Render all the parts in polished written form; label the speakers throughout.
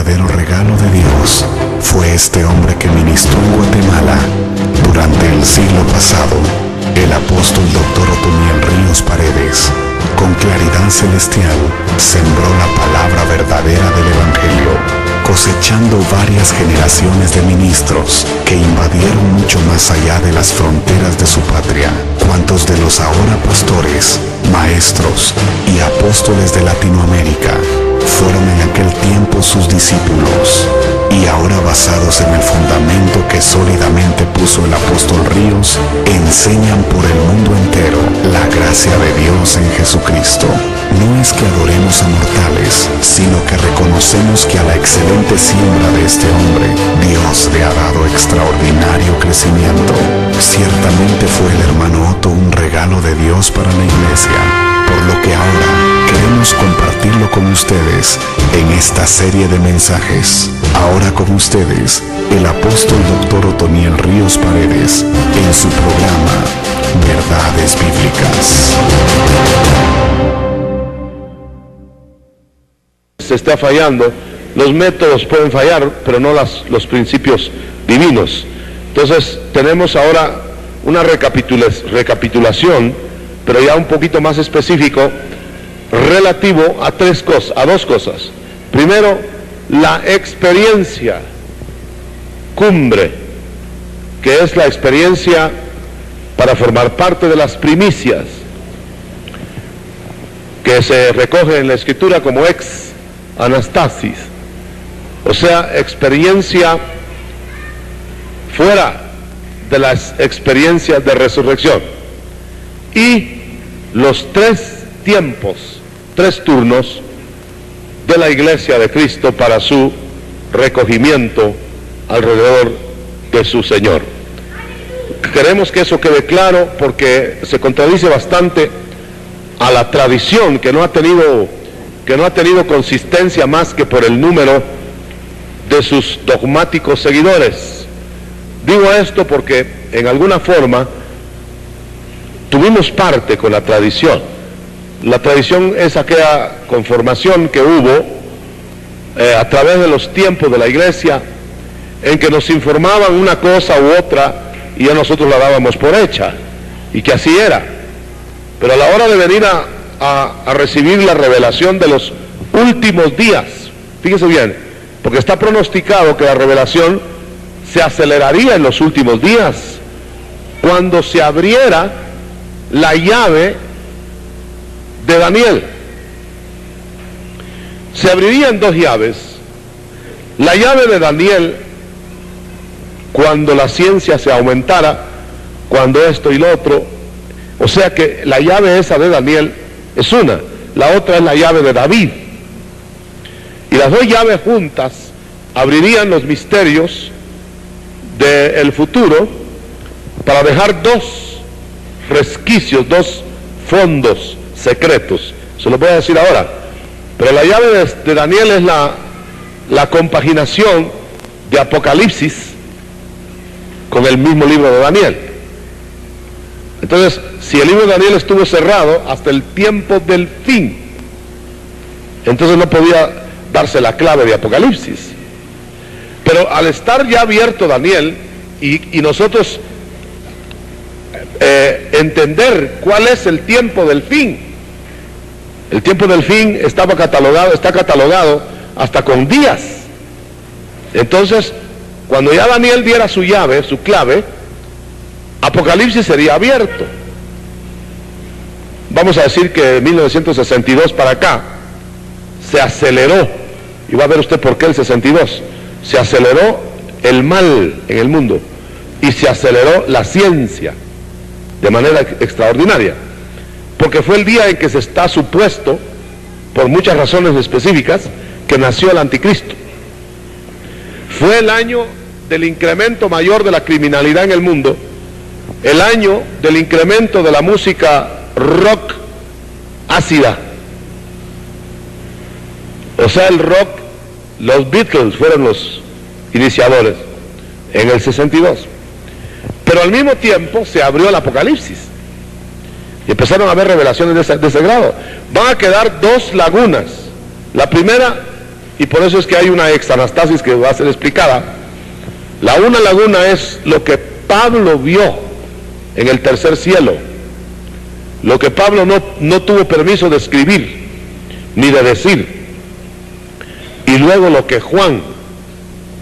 Speaker 1: verdadero regalo de Dios fue este hombre que ministró en Guatemala durante el siglo pasado, el apóstol Dr. Otoniel Ríos Paredes. Con claridad celestial, sembró la palabra verdadera del Evangelio, cosechando varias generaciones de ministros que invadieron mucho más allá de las fronteras de su patria. Cuantos de los ahora pastores, maestros y apóstoles de Latinoamérica fueron en aquel tiempo sus discípulos, y ahora basados en el fundamento que sólidamente puso el apóstol Ríos, enseñan por el mundo entero la gracia de Dios en Jesucristo. No es que adoremos a mortales, sino que reconocemos que a la excelente siembra de este hombre, Dios le ha dado extraordinario crecimiento. Ciertamente fue el hermano Otto un regalo de Dios para la iglesia, por lo que ahora queremos compartirlo con ustedes en esta serie de mensajes. Ahora con ustedes, el apóstol Dr. Otoniel Ríos Paredes, en su programa Verdades Bíblicas.
Speaker 2: Se está fallando, los métodos pueden fallar, pero no los principios divinos. Entonces tenemos ahora una recapitulación, pero ya un poquito más específico, relativo a dos cosas. Primero, la experiencia cumbre, que es la experiencia para formar parte de las primicias, que se recoge en la Escritura como ex anastasis, o sea, experiencia fuera de las experiencias de resurrección, y los tres turnos de la Iglesia de Cristo para su recogimiento alrededor de su Señor. Queremos que eso quede claro porque se contradice bastante a la tradición que no ha tenido consistencia más que por el número de sus dogmáticos seguidores. Digo esto porque en alguna forma tuvimos parte con la tradición. La tradición es aquella conformación que hubo a través de los tiempos de la iglesia, en que nos informaban una cosa u otra y ya nosotros la dábamos por hecha, y que así era. Pero a la hora de venir a recibir la revelación de los últimos días, fíjese bien, porque está pronosticado que la revelación se aceleraría en los últimos días, cuando se abriera la llave de Daniel. Se abrirían dos llaves. La llave de Daniel, cuando la ciencia se aumentara, cuando esto y lo otro, o sea que la llave esa de Daniel es una, la otra es la llave de David, y las dos llaves juntas abrirían los misterios del futuro para dejar dos resquicios, dos fondos secretos. Se lo voy a decir ahora, pero la llave de Daniel es la compaginación de Apocalipsis con el mismo libro de Daniel. Entonces, si el libro de Daniel estuvo cerrado hasta el tiempo del fin, entonces no podía darse la clave de Apocalipsis. Pero al estar ya abierto Daniel y nosotros entender cuál es el tiempo del fin, el tiempo del fin está catalogado hasta con días. Entonces, cuando ya Daniel diera su llave, su clave, Apocalipsis sería abierto. Vamos a decir que de 1962 para acá se aceleró, y va a ver usted por qué el 62, se aceleró el mal en el mundo y se aceleró la ciencia de manera extraordinaria, porque fue el día en que se está supuesto, por muchas razones específicas, que nació el anticristo. Fue el año del incremento mayor de la criminalidad en el mundo, el año del incremento de la música rock ácida. O sea, el rock, los Beatles fueron los iniciadores en el 62. Pero al mismo tiempo se abrió el Apocalipsis y empezaron a haber revelaciones de ese grado. Van a quedar dos lagunas. La primera y por eso es que hay una exanastasis que va a ser explicada. La una laguna es lo que Pablo vio en el tercer cielo, lo que Pablo no tuvo permiso de escribir ni de decir, y luego lo que Juan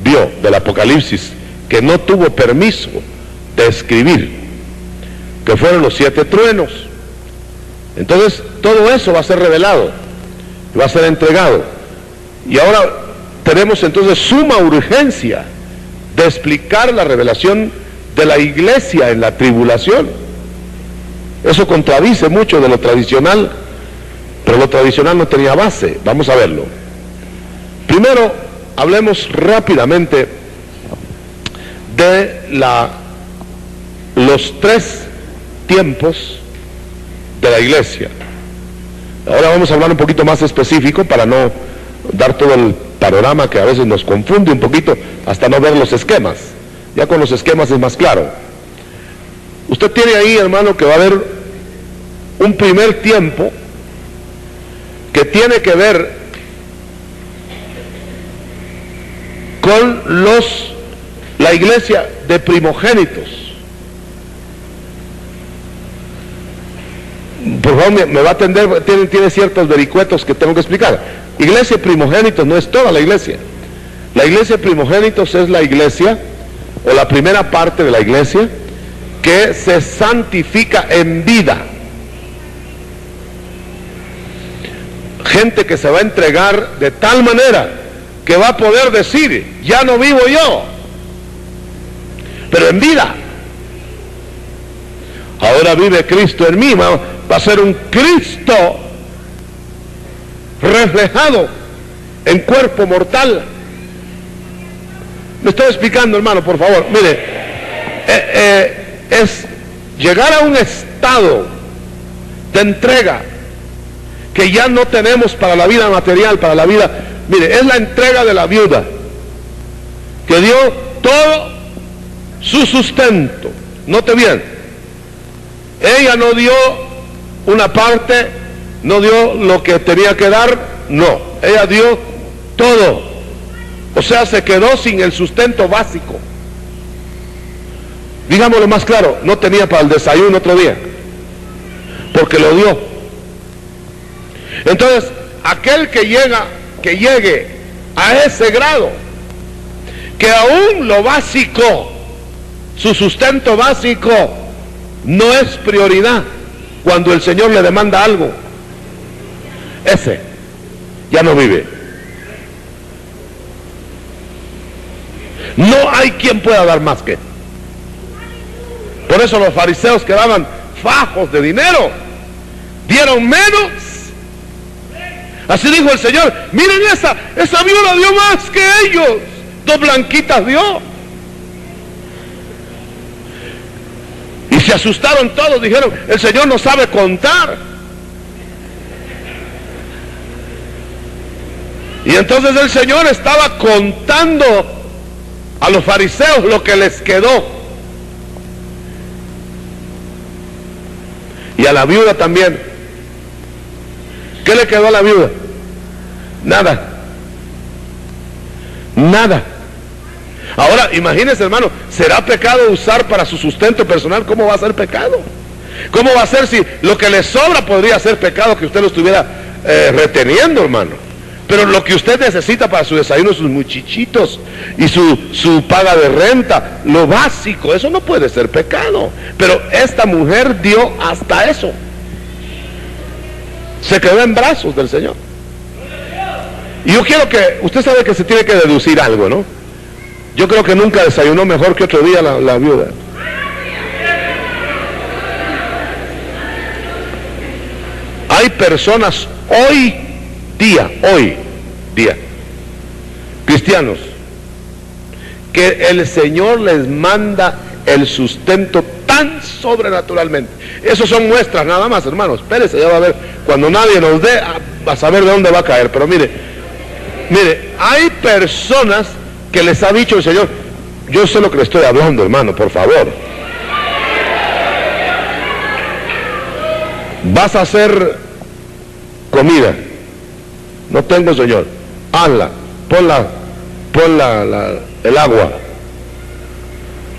Speaker 2: vio del Apocalipsis, que no tuvo permiso de escribir, que fueron los 7 truenos. Entonces todo eso va a ser revelado, va a ser entregado, y ahora tenemos entonces suma urgencia de explicar la revelación de la iglesia en la tribulación. Eso contradice mucho de lo tradicional, pero lo tradicional no tenía base. Vamos a verlo. Primero, hablemos rápidamente de los 3 tiempos de la iglesia. Ahora vamos a hablar un poquito más específico para no dar todo el panorama que a veces nos confunde un poquito hasta no ver los esquemas. Ya con los esquemas es más claro. Usted tiene ahí, hermano, que va a haber un primer tiempo que tiene que ver con la iglesia de primogénitos. Por favor, me va a atender, tiene ciertos vericuetos que tengo que explicar. Iglesia de primogénitos no es toda la iglesia. La iglesia de primogénitos es la iglesia, o la primera parte de la iglesia, que se santifica en vida. Gente que se va a entregar de tal manera que va a poder decir, ya no vivo yo, pero en vida. Ahora vive Cristo en mí, va a ser un Cristo reflejado en cuerpo mortal. Me estoy explicando, hermano, por favor. Mire, es llegar a un estado de entrega que ya no tenemos para la vida material, para la vida. Mire, es la entrega de la viuda que dio todo su sustento. Note bien, ella no dio una parte, no dio lo que tenía que dar, no, ella dio todo. O sea, se quedó sin el sustento básico. Digámoslo más claro, no tenía para el desayuno otro día, porque lo dio. Entonces, aquel que llegue a ese grado, que aún lo básico, su sustento básico, no es prioridad cuando el Señor le demanda algo, ese ya no vive. No hay quien pueda dar más que él. Por eso los fariseos que daban fajos de dinero dieron menos. Así dijo el Señor, miren esa viuda dio más que ellos, 2 blanquitas dio. Y se asustaron todos, dijeron, el Señor no sabe contar. Y entonces el Señor estaba contando a los fariseos lo que les quedó. Y a la viuda también. ¿Qué le quedó a la viuda? Nada. Nada. Ahora, imagínese, hermano, ¿será pecado usar para su sustento personal? ¿Cómo va a ser pecado? ¿Cómo va a ser si lo que le sobra podría ser pecado que usted lo estuviera reteniendo, hermano? Pero lo que usted necesita para su desayuno, sus muchichitos y su paga de renta, lo básico, eso no puede ser pecado. Pero esta mujer dio hasta eso. Se quedó en brazos del Señor. Y yo quiero que, usted sabe que se tiene que deducir algo, ¿no? Yo creo que nunca desayunó mejor que otro día la viuda. Hay personas hoy día, cristianos, que el Señor les manda el sustento tan sobrenaturalmente. Esos son muestras nada más, hermanos. Espérese, ya va a ver, cuando nadie nos dé, a saber de dónde va a caer. Pero mire, hay personas que les ha dicho el Señor, yo sé lo que le estoy hablando, hermano, por favor. Vas a hacer comida. No tengo, Señor. Hazla. el agua.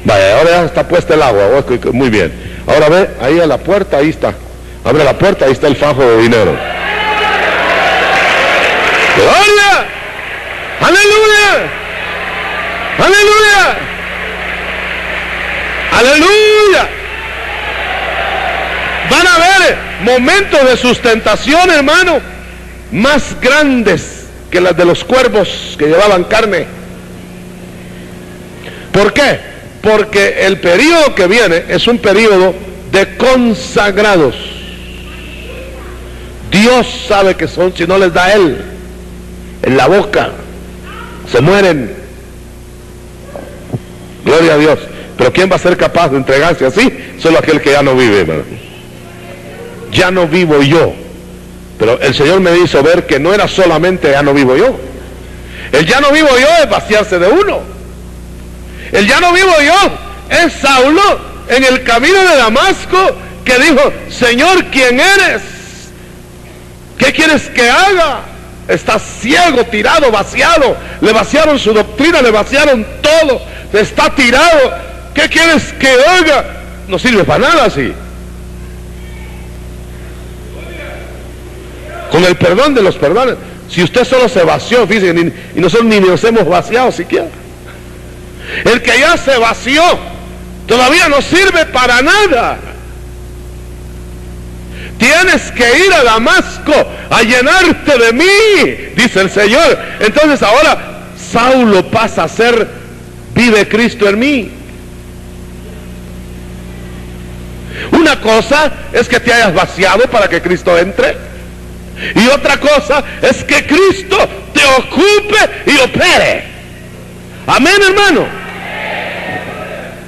Speaker 2: Vaya, ahora ya está puesta el agua. Muy bien. Ahora ve, ahí a la puerta, ahí está. Abre la puerta, ahí está el fajo de dinero. ¡Gloria! ¡Aleluya! ¡Aleluya! ¡Aleluya! Van a haber momentos de sustentación, hermano, más grandes que las de los cuervos que llevaban carne. ¿Por qué? Porque el periodo que viene es un periodo de consagrados. Dios sabe que son, si no les da Él en la boca, se mueren. Gloria a Dios. Pero ¿quién va a ser capaz de entregarse así? Solo aquel que ya no vive, hermano. Ya no vivo yo. Pero el Señor me hizo ver que no era solamente ya no vivo yo. El ya no vivo yo es vaciarse de uno. El ya no vivo yo es Saulo en el camino de Damasco, que dijo: Señor, ¿quién eres? ¿Qué quieres que haga? Está ciego, tirado, vaciado. Le vaciaron su doctrina, le vaciaron todo. Está tirado. ¿Qué quieres que haga? No sirve para nada así. Con el perdón de los perdones. Si usted solo se vació, fíjense, y nosotros ni nos hemos vaciado siquiera. El que ya se vació todavía no sirve para nada. Tienes que ir a Damasco a llenarte de mí, dice el Señor. Entonces ahora Saulo pasa a ser: vive Cristo en mí. Una cosa es que te hayas vaciado para que Cristo entre, y otra cosa es que Cristo te ocupe y opere. Amén, hermano.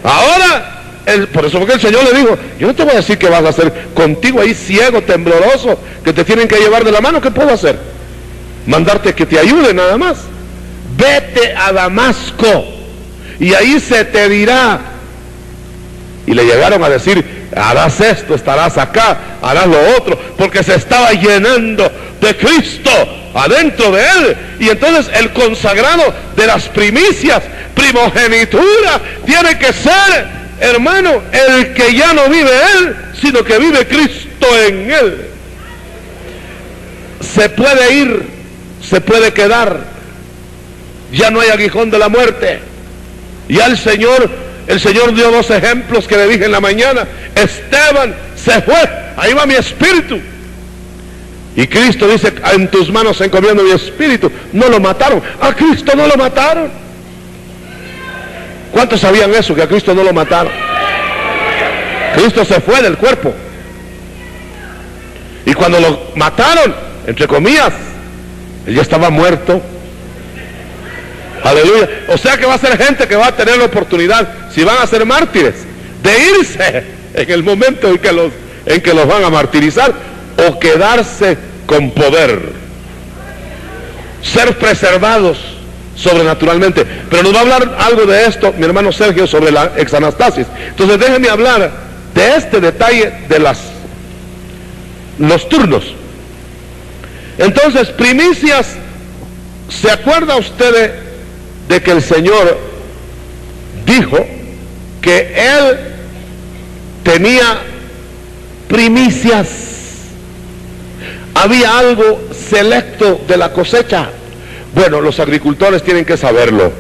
Speaker 2: Ahora, por eso fue que el Señor le dijo: yo no te voy a decir qué vas a hacer contigo ahí ciego, tembloroso, que te tienen que llevar de la mano. ¿Qué puedo hacer? Mandarte que te ayude nada más. Vete a Damasco y ahí se te dirá. Y le llegaron a decir: harás esto, estarás acá, harás lo otro, porque se estaba llenando de Cristo adentro de él. Y entonces el consagrado de las primicias, primogenitura, tiene que ser, hermano, el que ya no vive él, sino que vive Cristo en él. Se puede ir, se puede quedar, ya no hay aguijón de la muerte. Ya el Señor dio dos ejemplos que le dije en la mañana. Esteban se fue, ahí va mi espíritu. Y Cristo dice: en tus manos encomiendo mi espíritu. No lo mataron, a Cristo no lo mataron. ¿Cuántos sabían eso, que a Cristo no lo mataron? Cristo se fue del cuerpo. Y cuando lo mataron, entre comillas, él ya estaba muerto. Aleluya. O sea que va a ser gente que va a tener la oportunidad, si van a ser mártires, de irse en el momento en que los van a martirizar, o quedarse con poder, ser preservados sobrenaturalmente. Pero nos va a hablar algo de esto mi hermano Sergio sobre la exanastasis. Entonces déjenme hablar de este detalle de los turnos. Entonces, primicias. ¿Se acuerda usted de que el Señor dijo que Él tenía primicias? Había algo selecto de la cosecha. Bueno, los agricultores tienen que saberlo.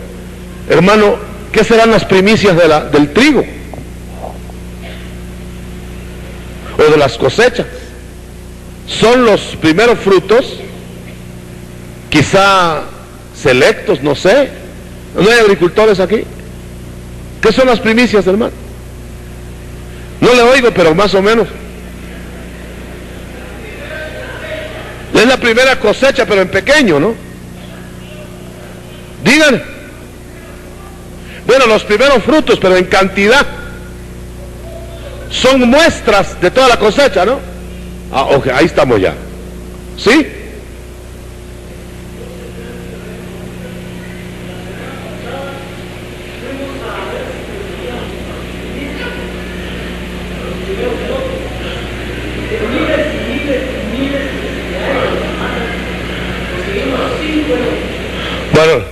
Speaker 2: Hermano, ¿qué serán las primicias del trigo? O de las cosechas. Son los primeros frutos, quizá selectos, no sé. ¿No hay agricultores aquí? ¿Qué son las primicias, hermano? No le oigo, pero más o menos. Es la primera cosecha, pero en pequeño, ¿no? Digan. Bueno, los primeros frutos, pero en cantidad. Son muestras de toda la cosecha, ¿no? Ah, ok, ahí estamos ya. ¿Sí? Bueno,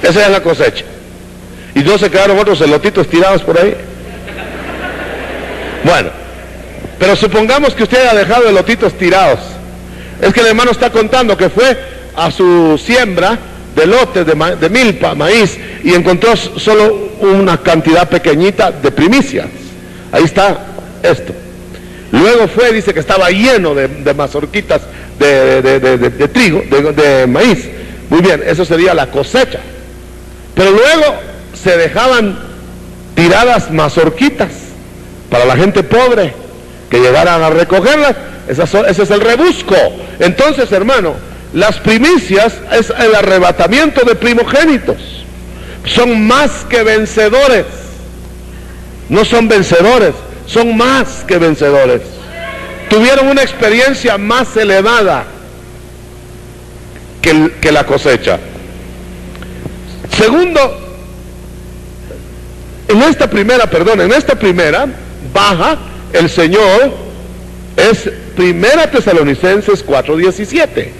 Speaker 2: esa es la cosecha. Y no se quedaron otros elotitos tirados por ahí. Bueno, pero supongamos que usted haya dejado elotitos tirados. Es que el hermano está contando que fue a su siembra de lotes de milpa, maíz, y encontró solo una cantidad pequeñita de primicias. Ahí está esto. Luego fue, dice que estaba lleno de mazorquitas de trigo, de maíz. Muy bien, eso sería la cosecha. Pero luego se dejaban tiradas mazorquitas para la gente pobre que llegaran a recogerlas. Ese es el rebusco. Entonces, hermano, las primicias es el arrebatamiento de primogénitos. Son más que vencedores. No son vencedores, son más que vencedores. Tuvieron una experiencia más elevada que la cosecha. Segundo, en esta primera baja el Señor, es 1 Tesalonicenses 4:17.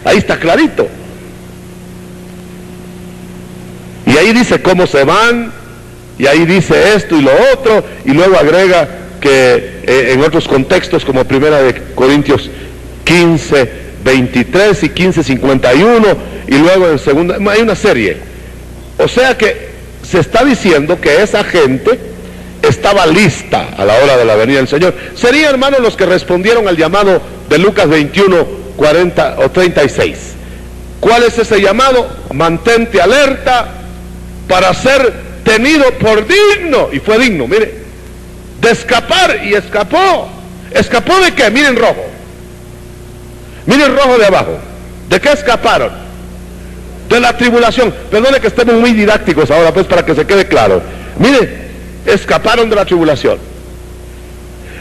Speaker 2: Ahí está clarito. Y ahí dice cómo se van, y ahí dice esto y lo otro, y luego agrega que en otros contextos, como 1 Corintios 15:23 y 15:51, y luego en segunda, hay una serie. O sea que se está diciendo que esa gente estaba lista a la hora de la venida del Señor. Serían, hermanos, los que respondieron al llamado de Lucas 21, 40 o 36. ¿Cuál es ese llamado? Mantente alerta para ser tenido por digno. Y fue digno, mire, de escapar, y escapó. ¿Escapó de qué? Miren rojo. Miren rojo de abajo. ¿De qué escaparon? De la tribulación. Perdone que estemos muy didácticos ahora, pues, para que se quede claro. Mire, escaparon de la tribulación,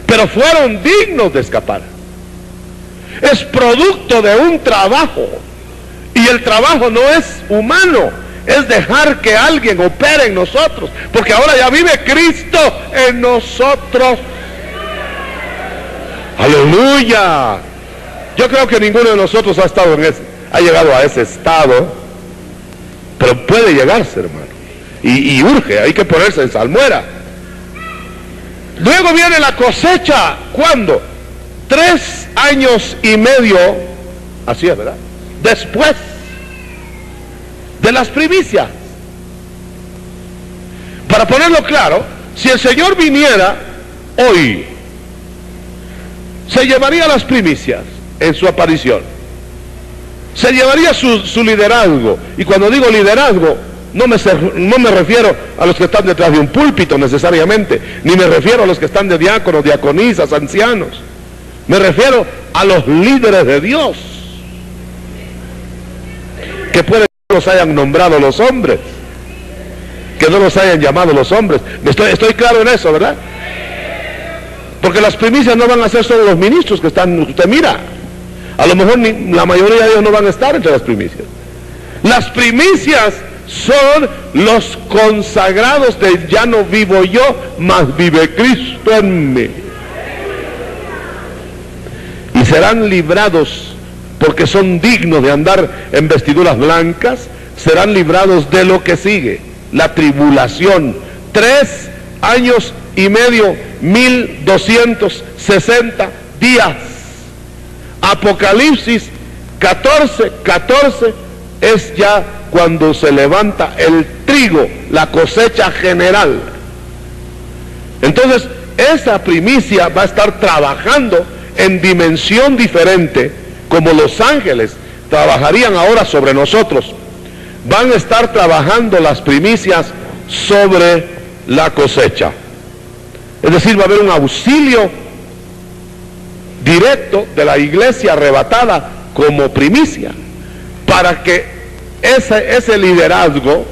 Speaker 2: pero fueron dignos de escapar. Es producto de un trabajo, y el trabajo no es humano, es dejar que alguien opere en nosotros, porque ahora ya vive Cristo en nosotros. Aleluya. Yo creo que ninguno de nosotros ha llegado a ese estado, pero puede llegarse, hermano. Y urge, hay que ponerse en salmuera. Luego viene la cosecha. ¿Cuándo? 3 años y medio, así es, ¿verdad? Después de las primicias. Para ponerlo claro, si el Señor viniera hoy, se llevaría las primicias en su aparición. Se llevaría su liderazgo. Y cuando digo liderazgo, no me refiero a los que están detrás de un púlpito necesariamente, ni me refiero a los que están de diáconos, diaconisas, ancianos. Me refiero a los líderes de Dios, que puede que no los hayan nombrado los hombres, que no los hayan llamado los hombres. Estoy claro en eso, ¿verdad? Porque las primicias no van a ser solo los ministros que están, usted mira, a lo mejor la mayoría de ellos no van a estar entre las primicias. Las primicias son los consagrados de ya no vivo yo, mas vive Cristo en mí. Y serán librados, porque son dignos de andar en vestiduras blancas, serán librados de lo que sigue, la tribulación. 3 años y medio, 1260 días. Apocalipsis 14:14 es ya cuando se levanta el trigo, la cosecha general. Entonces, esa primicia va a estar trabajando en dimensión diferente, como los ángeles trabajarían ahora sobre nosotros. Van a estar trabajando las primicias sobre la cosecha. Es decir, va a haber un auxilio directo de la iglesia arrebatada como primicia, para que ese liderazgo,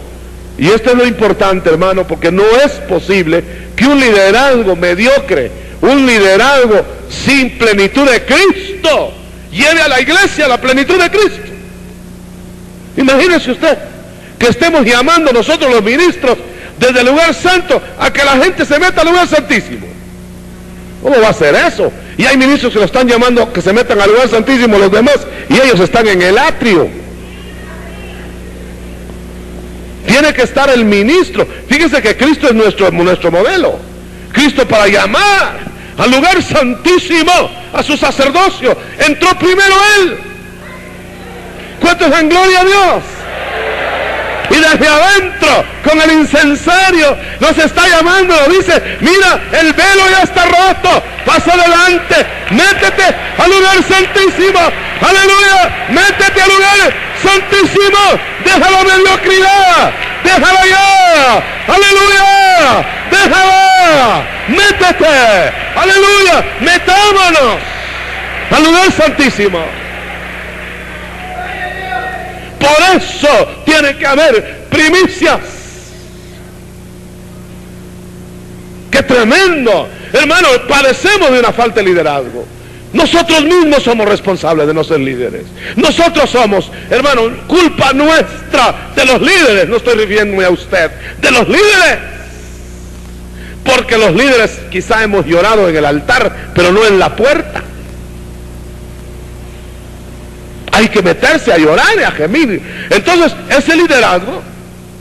Speaker 2: y esto es lo importante, hermano, porque no es posible que un liderazgo mediocre, un liderazgo sin plenitud de Cristo, lleve a la iglesia a la plenitud de Cristo. Imagínese usted que estemos llamando nosotros los ministros desde el lugar santo a que la gente se meta al lugar santísimo. ¿Cómo va a ser eso? Y hay ministros que lo están llamando que se metan al lugar santísimo los demás, y ellos están en el atrio. Tiene que estar el ministro. Fíjense que Cristo es nuestro modelo. Cristo, para llamar al lugar santísimo, a su sacerdocio, entró primero Él. ¿Cuántos dan gloria a Dios? Y desde adentro, con el incensario, nos está llamando. Dice: mira, el velo ya está roto, pasa adelante, métete al lugar santísimo. Aleluya, métete al lugar santísimo. Deja la mediocridad, déjala ya. Aleluya, déjala, métete. Aleluya, metámonos al lugar santísimo. Por eso tiene que haber primicias. ¡Qué tremendo! Hermano, padecemos de una falta de liderazgo. Nosotros mismos somos responsables de no ser líderes. Nosotros somos, hermano, culpa nuestra de los líderes. No estoy refiriéndome a usted, de los líderes. Porque los líderes quizá hemos llorado en el altar, pero no en la puerta. Hay que meterse a llorar y a gemir. Entonces, ese liderazgo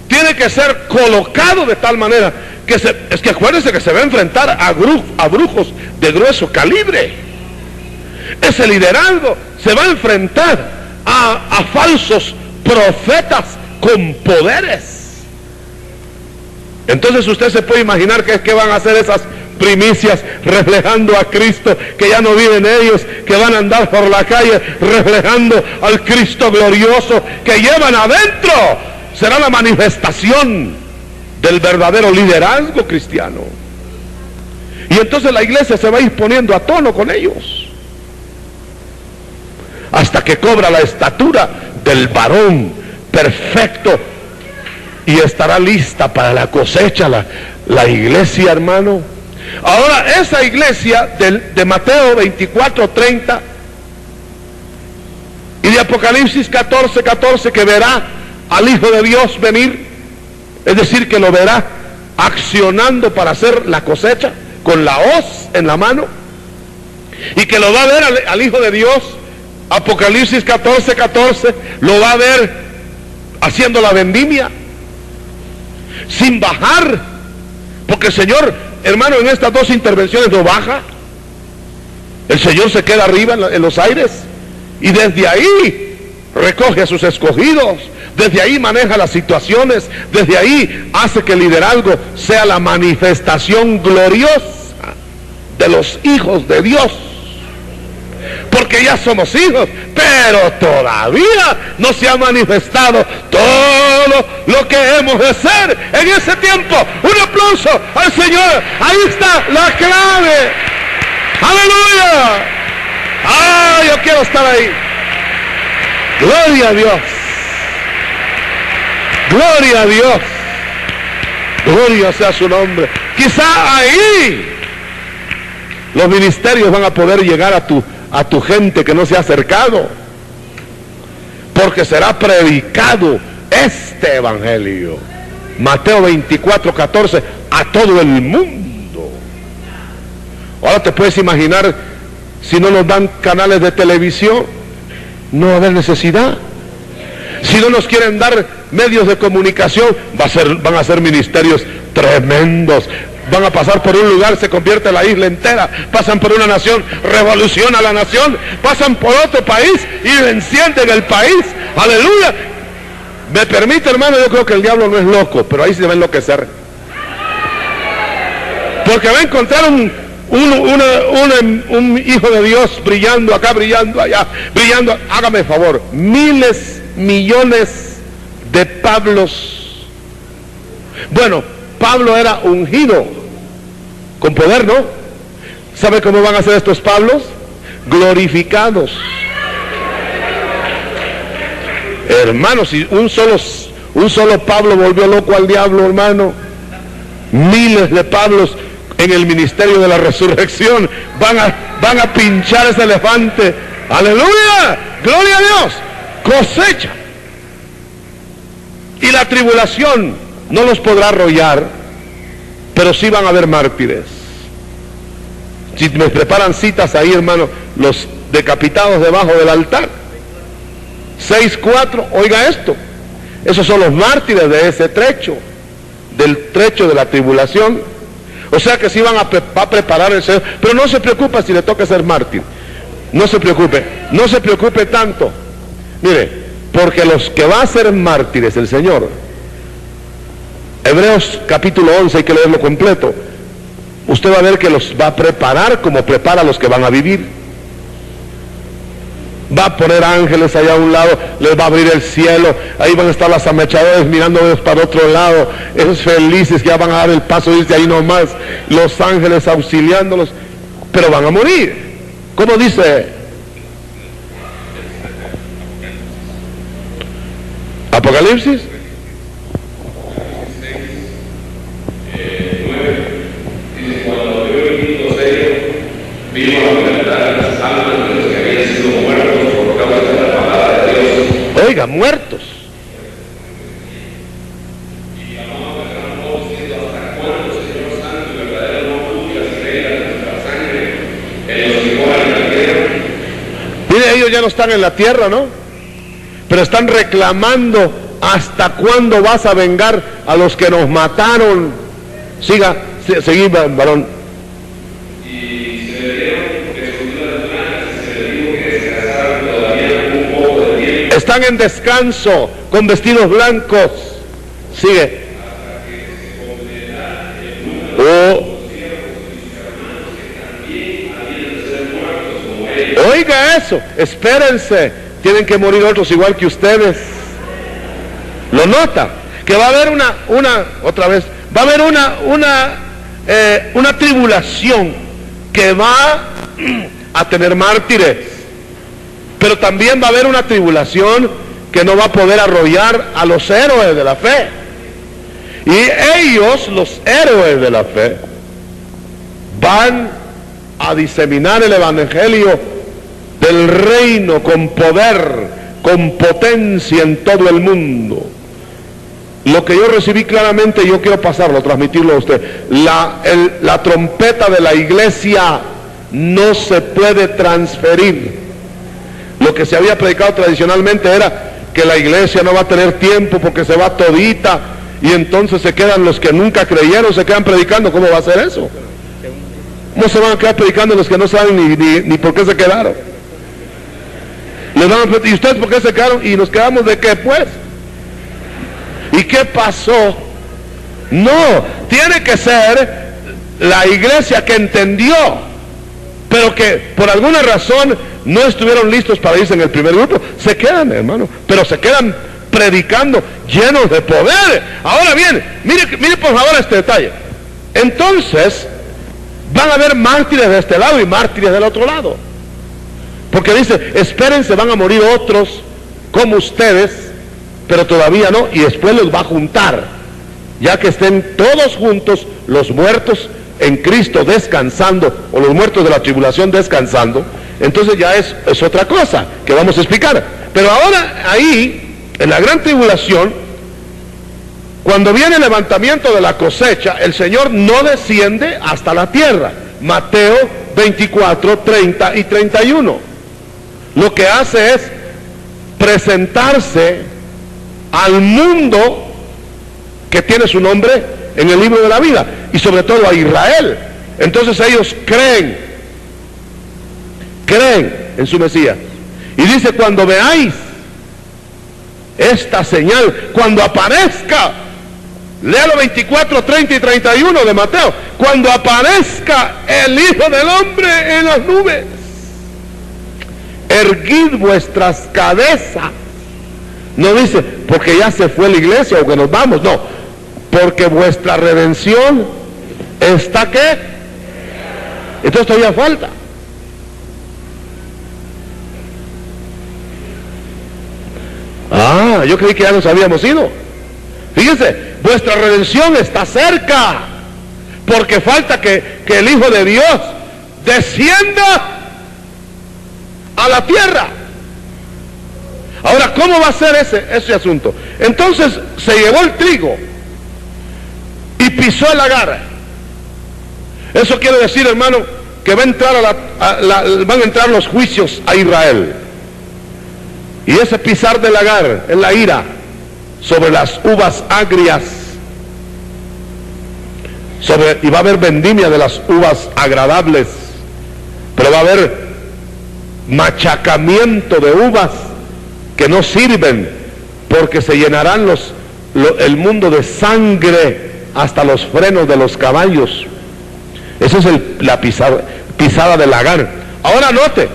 Speaker 2: tiene que ser colocado de tal manera que es que acuérdense que se va a enfrentar a brujos de grueso calibre. Ese liderazgo se va a enfrentar a falsos profetas con poderes. Entonces usted se puede imaginar que es que van a hacer esas primicias reflejando a Cristo, que ya no viven ellos, que van a andar por la calle reflejando al Cristo glorioso que llevan adentro. Será la manifestación del verdadero liderazgo cristiano. Y entonces la iglesia se va a ir poniendo a tono con ellos hasta que cobra la estatura del varón perfecto y estará lista para la cosecha la iglesia, hermano. Ahora, esa iglesia de Mateo 24:30 y de Apocalipsis 14:14, que verá al Hijo de Dios venir, es decir, que lo verá accionando para hacer la cosecha con la hoz en la mano, y que lo va a ver al Hijo de Dios. Apocalipsis 14:14 lo va a ver haciendo la vendimia sin bajar, porque el Señor, hermano, en estas dos intervenciones no baja. El Señor se queda arriba en los aires, y desde ahí recoge a sus escogidos, desde ahí maneja las situaciones, desde ahí hace que el liderazgo sea la manifestación gloriosa de los hijos de Dios. Porque ya somos hijos, pero todavía no se ha manifestado todo lo que hemos de ser en ese tiempo. Un aplauso al Señor. Ahí está la clave. Aleluya. Yo quiero estar ahí. Gloria a Dios. Gloria a Dios. Gloria sea su nombre. Quizá ahí los ministerios van a poder llegar a tu gente que no se ha acercado, porque será predicado este evangelio, Mateo 24:14, a todo el mundo. Ahora te puedes imaginar, si no nos dan canales de televisión, no va a haber necesidad. Si no nos quieren dar medios de comunicación, van a ser ministerios tremendos. Van a pasar por un lugar, se convierte la isla entera. Pasan por una nación, revoluciona la nación. Pasan por otro país y encienden el país. Aleluya. Me permite, hermano, yo creo que el diablo no es loco, pero ahí se va a enloquecer. Porque va a encontrar un hijo de Dios brillando acá, brillando allá, brillando. Hágame favor, miles, millones de Pablos. Bueno, Pablo era ungido con poder, ¿no? ¿Sabe cómo van a ser estos Pablos? Glorificados. Hermanos, si un solo Pablo volvió loco al diablo, hermano, miles de Pablos en el ministerio de la resurrección van a pinchar ese elefante. Aleluya, gloria a Dios. Cosecha. Y la tribulación no los podrá arrollar, pero sí van a haber mártires. Si me preparan citas ahí, hermano, los decapitados debajo del altar. 6:4, oiga esto. Esos son los mártires de ese trecho, del trecho de la tribulación. O sea que sí va a preparar el Señor. Pero no se preocupe si le toca ser mártir. No se preocupe tanto. Mire, porque los que va a ser mártires el Señor, Hebreos capítulo 11, hay que leerlo completo. Usted va a ver que los va a preparar como prepara a los que van a vivir. Va a poner ángeles allá a un lado, les va a abrir el cielo, ahí van a estar las ametralladoras mirándolos para otro lado, esos felices que ya van a dar el paso de irse ahí nomás, los ángeles auxiliándolos, pero van a morir. ¿Cómo dice? Apocalipsis. Oiga, muertos. Mire, ellos ya no están en la tierra, ¿no? Pero están reclamando: ¿hasta cuándo vas a vengar a los que nos mataron? Seguí, varón. Están en descanso, con vestidos blancos. Sigue. Oiga eso, espérense, tienen que morir otros igual que ustedes. ¿Lo nota? Que va a haber va a haber una tribulación que va a tener mártires. Pero también va a haber una tribulación que no va a poder arrollar a los héroes de la fe. Y ellos, los héroes de la fe, van a diseminar el evangelio del reino con poder, con potencia en todo el mundo. Lo que yo recibí claramente, yo quiero pasarlo, transmitirlo a usted. La trompeta de la iglesia no se puede transferir. Lo que se había predicado tradicionalmente era que la iglesia no va a tener tiempo porque se va todita, y entonces se quedan los que nunca creyeron, se quedan predicando. ¿Cómo va a ser eso? ¿Cómo se van a quedar predicando los que no saben ni por qué se quedaron? ¿Y ustedes por qué se quedaron? ¿Y nos quedamos de qué, pues? ¿Y qué pasó? No, tiene que ser la iglesia que entendió, pero que por alguna razón no estuvieron listos para irse en el primer grupo. Se quedan, hermano, pero se quedan predicando, llenos de poder. Ahora bien, mire por favor este detalle. Entonces van a haber mártires de este lado y mártires del otro lado, porque dice: espérense, van a morir otros como ustedes, pero todavía no, y después los va a juntar, ya que estén todos juntos, los muertos en Cristo descansando, o los muertos de la tribulación descansando. Entonces ya es otra cosa que vamos a explicar. Pero ahora ahí, en la gran tribulación, cuando viene el levantamiento de la cosecha, el Señor no desciende hasta la tierra. Mateo 24, 30 y 31. Lo que hace es presentarse al mundo que tiene su nombre en el libro de la vida, y sobre todo a Israel. Entonces ellos creen en su Mesías. Y dice: cuando veáis esta señal, cuando aparezca, léalo 24, 30 y 31 de Mateo, cuando aparezca el Hijo del Hombre en las nubes, erguid vuestras cabezas. No dice porque ya se fue la iglesia o que nos vamos, no, porque vuestra redención está ¿qué? Entonces todavía falta. Yo creí que ya nos habíamos ido. Fíjense, vuestra redención está cerca, porque falta que el Hijo de Dios descienda a la tierra. Ahora, ¿cómo va a ser ese asunto? Entonces se llevó el trigo y pisó el lagar. Eso quiere decir, hermano, que va a entrar van a entrar los juicios a Israel. Y ese pisar del lagar es la ira sobre las uvas agrias. Y va a haber vendimia de las uvas agradables, pero va a haber machacamiento de uvas que no sirven, porque se llenarán el mundo de sangre hasta los frenos de los caballos. Esa es la pisada del lagar. Ahora note,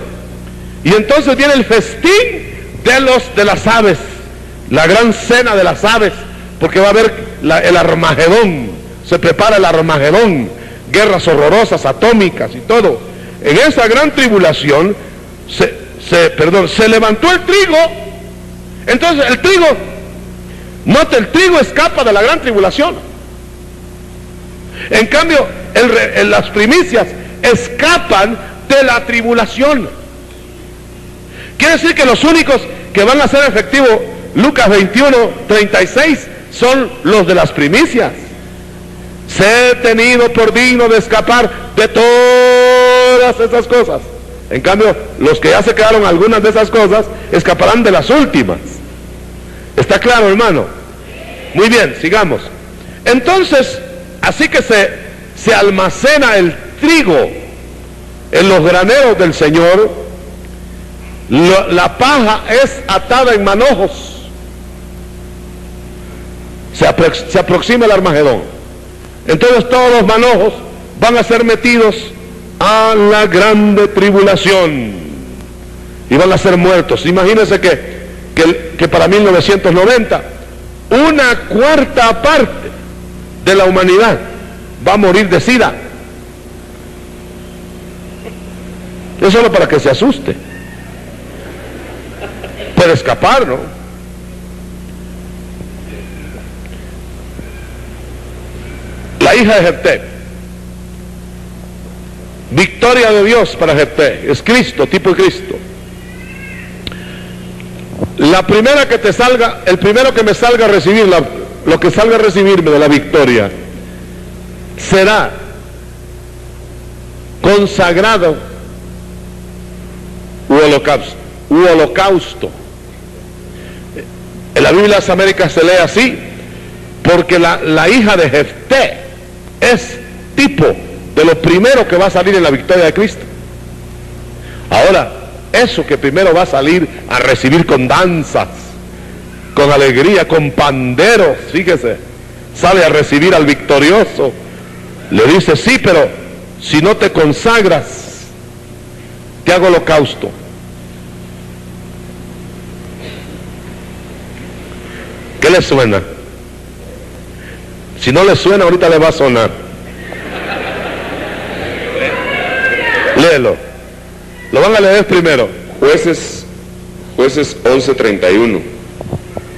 Speaker 2: y entonces viene el festín de las aves, la gran cena de las aves, porque va a haber el Armagedón. Se prepara el Armagedón, guerras horrorosas, atómicas y todo. En esa gran tribulación se levantó el trigo. Entonces el trigo, note, el trigo escapa de la gran tribulación. En cambio, las primicias escapan de la tribulación. Quiere decir que los únicos que van a ser efectivos, Lucas 21:36, son los de las primicias. Se he tenido por digno de escapar de todas esas cosas. En cambio, los que ya se quedaron algunas de esas cosas, escaparán de las últimas. ¿Está claro, hermano? Muy bien, sigamos. Entonces, así que se almacena el trigo en los graneros del Señor. La paja es atada en manojos. Se aproxima el Armagedón. Entonces todos los manojos van a ser metidos a la grande tribulación y van a ser muertos. Imagínense que para 1990 una cuarta parte de la humanidad va a morir de SIDA. Es solo para que se asuste. Puede escapar, ¿no? La hija de Jefté, victoria de Dios para Jefté, es Cristo, tipo de Cristo. La primera que te salga, el primero que me salga a recibir, lo que salga a recibirme de la victoria, será consagrado u holocausto. En la Biblia de las Américas se lee así, porque la hija de Jefté es tipo de lo primero que va a salir en la victoria de Cristo. Ahora, eso que primero va a salir a recibir con danzas, con alegría, con panderos, fíjese, sale a recibir al victorioso, le dice: sí, pero si no te consagras, te hago holocausto. ¿Qué le suena? Si no le suena, ahorita le va a sonar. Léelo. Lo van a leer primero.
Speaker 3: Jueces 11:31.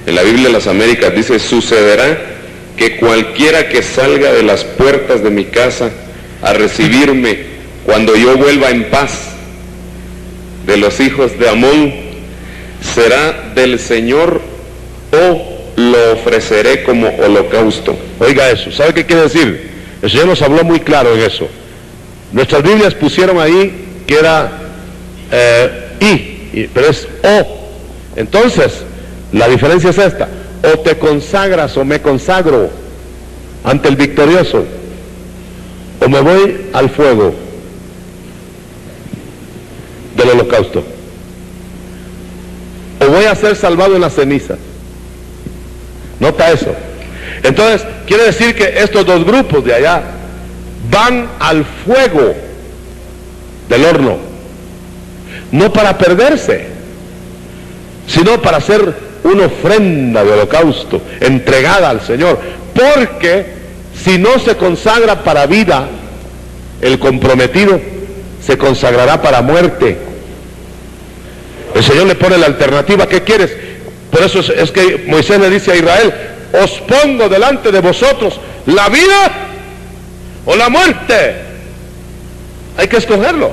Speaker 3: En la Biblia de las Américas dice: sucederá que cualquiera que salga de las puertas de mi casa a recibirme cuando yo vuelva en paz de los hijos de Amón, será del Señor o lo ofreceré como holocausto.
Speaker 2: Oiga eso, ¿sabe qué quiere decir? El Señor nos habló muy claro en eso. Nuestras Biblias pusieron ahí que era pero es o. Entonces, la diferencia es esta: o te consagras o me consagro ante el victorioso, o me voy al fuego del holocausto, o voy a ser salvado en la ceniza. Nota eso. Entonces, quiere decir que estos dos grupos de allá van al fuego del horno, no para perderse, sino para hacer una ofrenda de holocausto entregada al Señor, porque si no se consagra para vida, el comprometido se consagrará para muerte. El Señor le pone la alternativa: ¿qué quieres? Por eso es que Moisés le dice a Israel: os pongo delante de vosotros la vida o la muerte. Hay que escogerlo.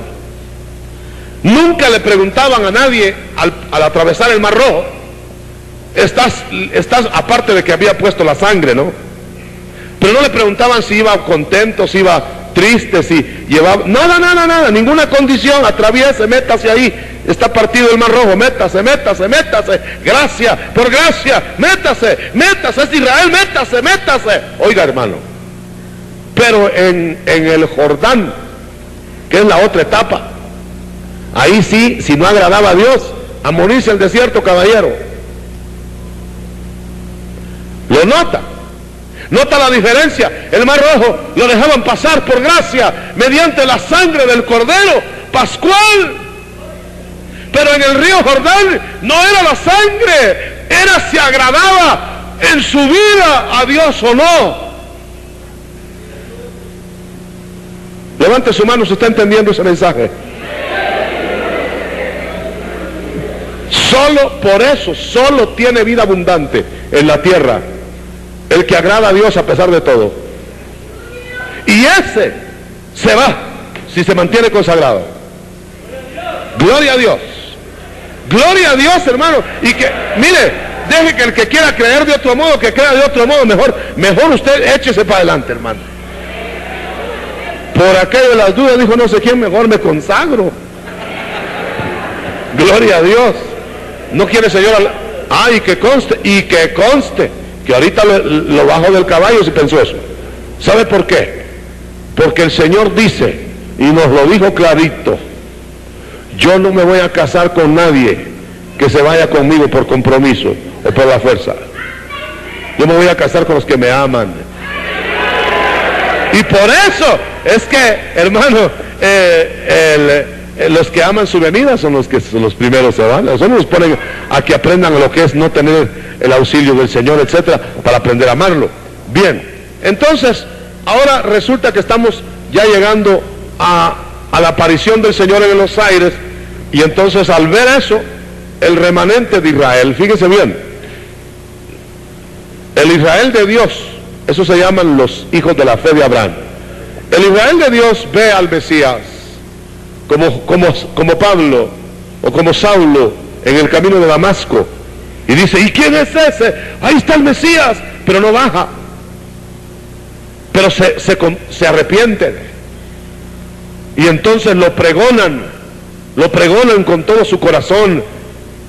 Speaker 2: Nunca le preguntaban a nadie al atravesar el Mar Rojo: estás, aparte de que había puesto la sangre, ¿no? Pero no le preguntaban si iba contento, si iba tristes y llevaban, nada, ninguna condición, atraviese, métase ahí, está partido el Mar Rojo, métase, gracia por gracia, métase, es Israel, métase. Oiga, hermano, pero en el Jordán, que es la otra etapa, ahí sí, si no agradaba a Dios, a morirse el desierto, caballero. Lo nota la diferencia. El Mar Rojo lo dejaban pasar por gracia mediante la sangre del Cordero Pascual, pero en el río Jordán no era la sangre, era si agradaba en su vida a Dios o no. Levante su mano si está entendiendo ese mensaje. Solo por eso, solo tiene vida abundante en la tierra el que agrada a Dios a pesar de todo. Y ese se va si se mantiene consagrado. Gloria a Dios. Gloria a Dios, hermano. Y que, mire, deje que el que quiera creer de otro modo, que crea de otro modo. Mejor usted échese para adelante, hermano. Por aquello de las dudas dijo no sé quién, mejor me consagro. Gloria a Dios. No quiere, Señor. Y que conste que ahorita lo bajo del caballo si pensó eso. ¿Sabe por qué? Porque el Señor dice, y nos lo dijo clarito, yo no me voy a casar con nadie que se vaya conmigo por compromiso o por la fuerza. Yo me voy a casar con los que me aman. Y por eso es que, hermano, los que aman su venida son los que los primeros se van. Eso nos ponen a que aprendan lo que es no tener el auxilio del Señor, etcétera, para aprender a amarlo. Bien, entonces, ahora resulta que estamos ya llegando a la aparición del Señor en los aires, y entonces al ver eso, el remanente de Israel, fíjese bien, el Israel de Dios, eso se llaman los hijos de la fe de Abraham. El Israel de Dios ve al Mesías, como Pablo o como Saulo en el camino de Damasco, y dice, ¿y quién es ese? Ahí está el Mesías, pero no baja, pero se arrepienten, y entonces lo pregonan con todo su corazón,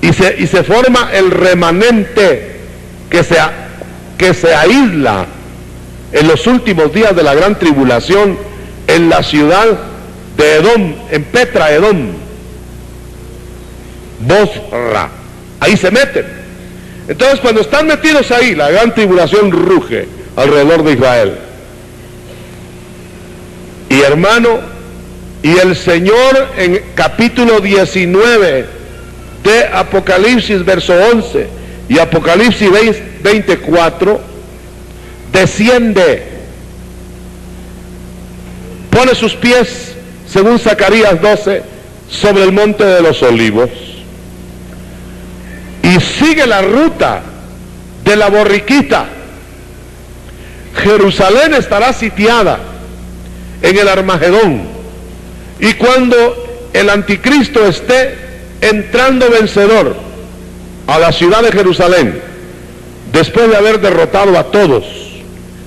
Speaker 2: y se forma el remanente que se aísla en los últimos días de la gran tribulación en la ciudad de Edom, en Petra, Edom, Bosra, ahí se meten. Entonces cuando están metidos ahí, la gran tribulación ruge alrededor de Israel. Y hermano, y el Señor en capítulo 19 de Apocalipsis, verso 11, y Apocalipsis 24, desciende, pone sus pies, según Zacarías 12, sobre el monte de los olivos, y sigue la ruta de la borriquita. Jerusalén estará sitiada en el Armagedón, y cuando el anticristo esté entrando vencedor a la ciudad de Jerusalén, después de haber derrotado a todos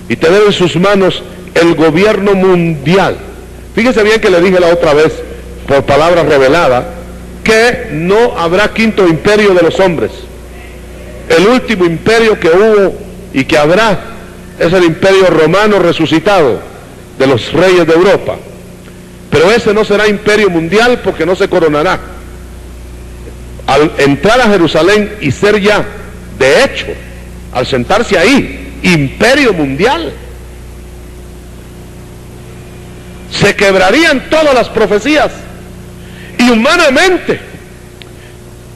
Speaker 2: y tener en sus manos el gobierno mundial. Fíjese bien que le dije la otra vez, por palabra revelada, que no habrá quinto imperio de los hombres. El último imperio que hubo y que habrá es el imperio romano resucitado de los reyes de Europa. Pero ese no será imperio mundial porque no se coronará. Al entrar a Jerusalén y ser ya, de hecho, al sentarse ahí, imperio mundial, se quebrarían todas las profecías, y humanamente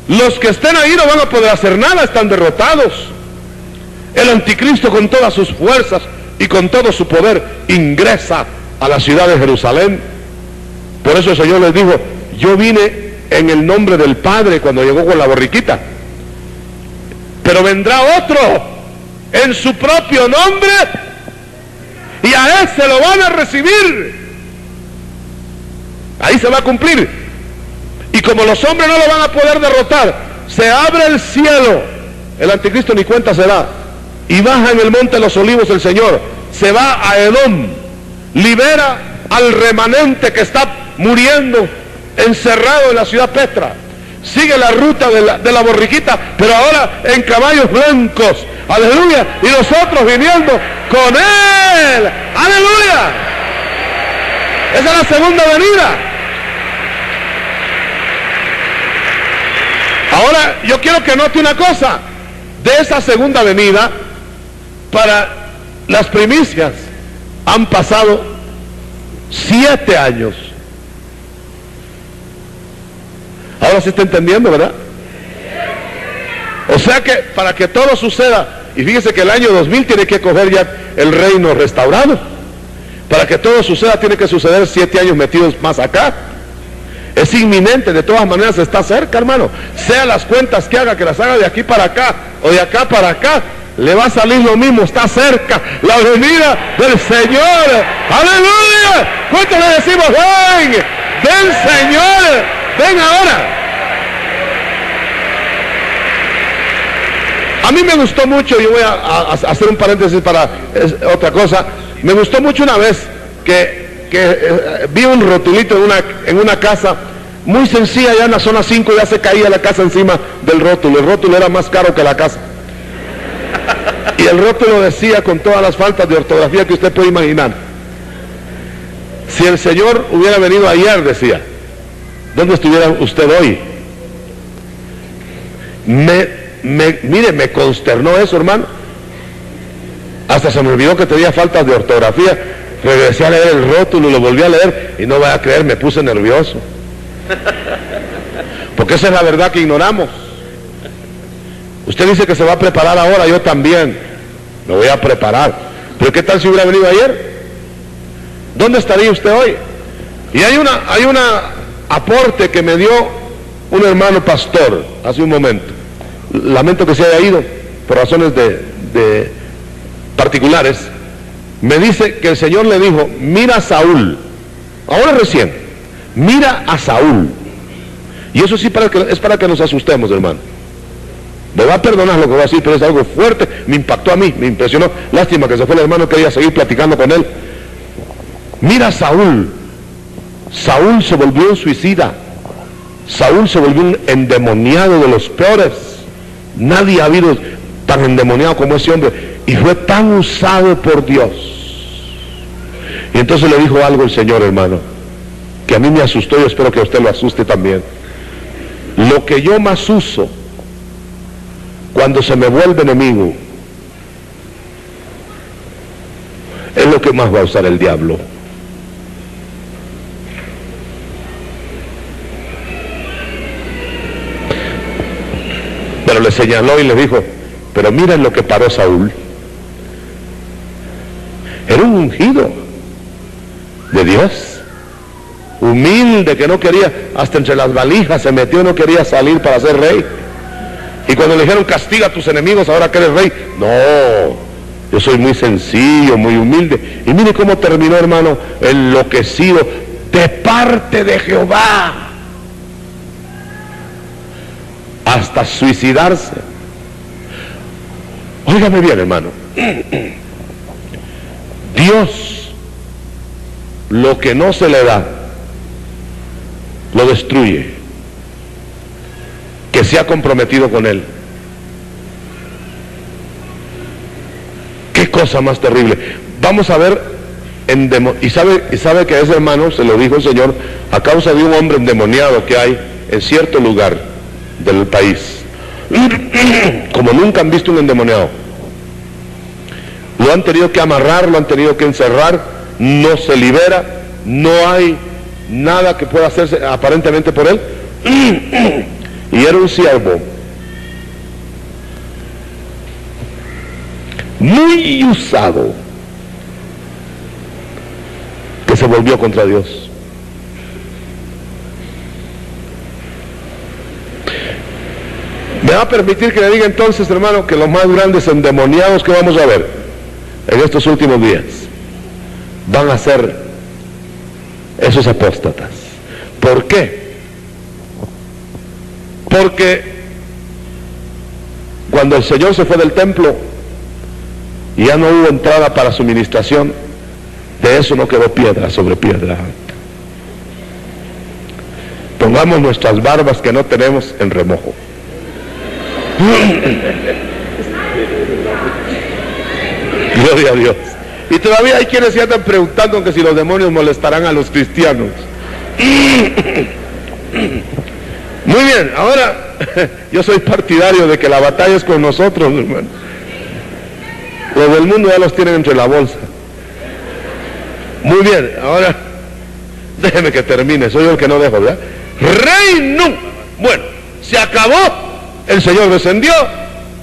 Speaker 2: los que estén ahí no van a poder hacer nada, están derrotados. El anticristo con todas sus fuerzas y con todo su poder ingresa a la ciudad de Jerusalén. Por eso el Señor les dijo, yo vine en el nombre del Padre cuando llegó con la borriquita, pero vendrá otro en su propio nombre y a ese lo van a recibir. Ahí se va a cumplir. Y como los hombres no lo van a poder derrotar, se abre el cielo, el anticristo ni cuenta se da, y baja en el monte de los olivos el Señor, se va a Edom, libera al remanente que está muriendo encerrado en la ciudad Petra. Sigue la ruta de la borriquita, pero ahora en caballos blancos. Aleluya. Y nosotros viniendo con él. Aleluya. Esa es la segunda venida. Ahora yo quiero que note una cosa. De esa segunda venida, para las primicias han pasado 7 años. Ahora sí está entendiendo, ¿verdad? O sea que para que todo suceda, y fíjese que el año 2000 tiene que coger ya el reino restaurado. Para que todo suceda tiene que suceder 7 años metidos más acá. Es inminente, de todas maneras está cerca, hermano. Sea las cuentas que haga, que las haga de aquí para acá o de acá para acá, le va a salir lo mismo, está cerca la venida del Señor. ¡Aleluya! ¿Cuántos le decimos, ven, ven Señor, ven ahora? A mí me gustó mucho, yo voy a hacer un paréntesis para otra cosa. Me gustó mucho una vez que vi un rotulito en una casa muy sencilla, ya en la zona 5 ya se caía la casa encima del rótulo. El rótulo era más caro que la casa. Y el rótulo decía, con todas las faltas de ortografía que usted puede imaginar: si el Señor hubiera venido ayer, decía, ¿dónde estuviera usted hoy? Mire, me consternó eso, hermano. Hasta se me olvidó que tenía faltas de ortografía. Regresé a leer el rótulo y lo volví a leer, y no vaya a creer, me puse nervioso. Porque esa es la verdad que ignoramos. Usted dice que se va a preparar ahora, yo también me voy a preparar. Pero ¿qué tal si hubiera venido ayer? ¿Dónde estaría usted hoy? Y hay un aporte que me dio un hermano pastor hace un momento. Lamento que se haya ido por razones de particulares. Me dice que el Señor le dijo: mira a Saúl, ahora recién, mira a Saúl. Y eso sí es para que nos asustemos, hermano. Me va a perdonar lo que voy a decir, pero es algo fuerte, me impactó a mí, me impresionó. Lástima que se fue el hermano, quería seguir platicando con él. Mira a Saúl. Saúl se volvió un suicida. Saúl se volvió un endemoniado de los peores. Nadie ha habido tan endemoniado como ese hombre, y fue tan usado por Dios. Y entonces le dijo algo el Señor, hermano, que a mí me asustó, y espero que a usted lo asuste también. Lo que yo más uso cuando se me vuelve enemigo es lo que más va a usar el diablo. Pero le señaló y le dijo: pero miren lo que paró Saúl. Era un ungido de Dios, humilde, que no quería, hasta entre las valijas se metió, no quería salir para ser rey. Y cuando le dijeron: castiga a tus enemigos ahora que eres rey, no, yo soy muy sencillo, muy humilde. Y mire cómo terminó, hermano, enloquecido de parte de Jehová, hasta suicidarse. Óigame bien, hermano, Dios, lo que no se le da, lo destruye, que se ha comprometido con él. Qué cosa más terrible. Vamos a ver, y sabe que ese hermano, se lo dijo el Señor, a causa de un hombre endemoniado que hay en cierto lugar del país. Como nunca han visto un endemoniado. Lo han tenido que amarrar, lo han tenido que encerrar, no se libera, no hay nada que pueda hacerse aparentemente por él. Y era un siervo muy usado, que se volvió contra Dios. Me va a permitir que le diga entonces, hermano, que los más grandes endemoniados que vamos a ver en estos últimos días van a ser esos apóstatas. ¿Por qué? Porque cuando el Señor se fue del templo y ya no hubo entrada para su ministración, De eso no quedó piedra sobre piedra. Pongamos nuestras barbas que no tenemos en remojo. Gloria a Dios. Y todavía hay quienes se andan preguntando que si los demonios molestarán a los cristianos. Muy bien, ahora yo soy partidario de que la batalla es con nosotros, hermano. Los del mundo ya los tienen entre la bolsa. Muy bien, ahora déjeme que termine, soy yo el que no dejo, ¿verdad? Reino. Bueno, se acabó, el Señor descendió,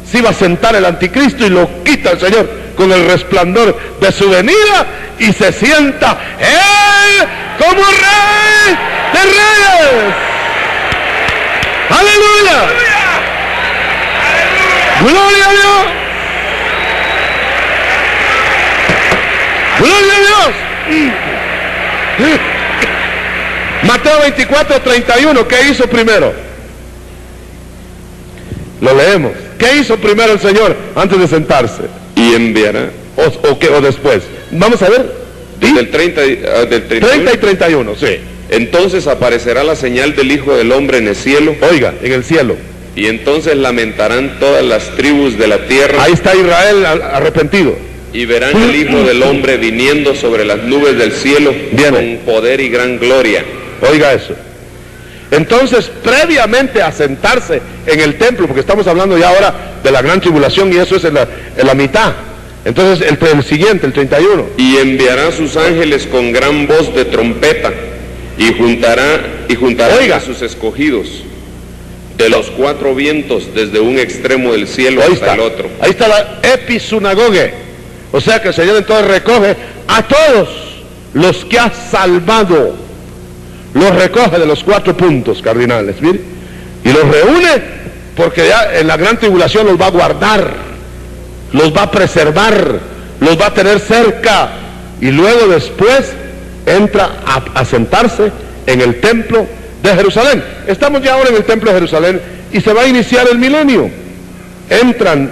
Speaker 2: se iba a sentar el anticristo y lo quita el Señor con el resplandor de su venida y se sienta Él como Rey de Reyes. ¡Aleluya! ¡Gloria a Dios! ¡Gloria a Dios! Mateo 24:31, ¿qué hizo primero? Lo leemos. ¿Qué hizo primero el Señor antes de sentarse?
Speaker 3: Y enviará.
Speaker 2: ¿O después? Vamos a ver.
Speaker 3: Del 30
Speaker 2: y 31, sí.
Speaker 3: Entonces aparecerá la señal del Hijo del Hombre en el cielo.
Speaker 2: Oiga, en el cielo.
Speaker 3: Y entonces lamentarán todas las tribus de la tierra.
Speaker 2: Ahí está Israel arrepentido.
Speaker 3: Y verán al Hijo del Hombre viniendo sobre las nubes del cielo.
Speaker 2: Viene.
Speaker 3: Con poder y gran gloria.
Speaker 2: Oiga eso. Entonces, previamente a sentarse en el templo, porque estamos hablando ya ahora de la gran tribulación y eso es en la mitad. Entonces, el siguiente, el 31.
Speaker 3: Y enviará sus ángeles con gran voz de trompeta y juntará
Speaker 2: Oiga.
Speaker 3: a sus escogidos de los cuatro vientos desde un extremo del cielo hasta el otro.
Speaker 2: Ahí está la episinagoge. O sea que el Señor entonces recoge a todos los que ha salvado. Los recoge de los 4 puntos cardinales, mire, y los reúne porque ya en la gran tribulación los va a guardar, los va a preservar, los va a tener cerca y luego después entra a sentarse en el templo de Jerusalén. Estamos ya ahora en el templo de Jerusalén y se va a iniciar el milenio. Entran,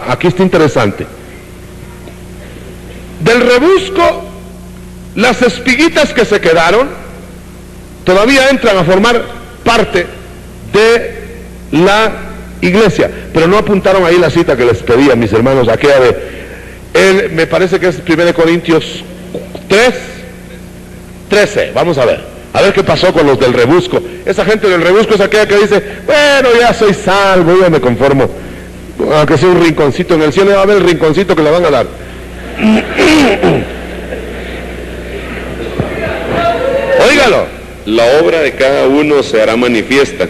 Speaker 2: aquí está interesante, del rebusco, las espiguitas que se quedaron todavía entran a formar parte de la iglesia, pero no apuntaron ahí la cita que les pedía, mis hermanos, aquella de, me parece que es 1 Corintios 13, vamos a ver qué pasó con los del rebusco. Esa gente del rebusco es aquella que dice, bueno, ya soy salvo, ya me conformo, aunque sea un rinconcito en el cielo, va a ver el rinconcito que le van a dar. Óigalo.
Speaker 3: La obra de cada uno se hará manifiesta,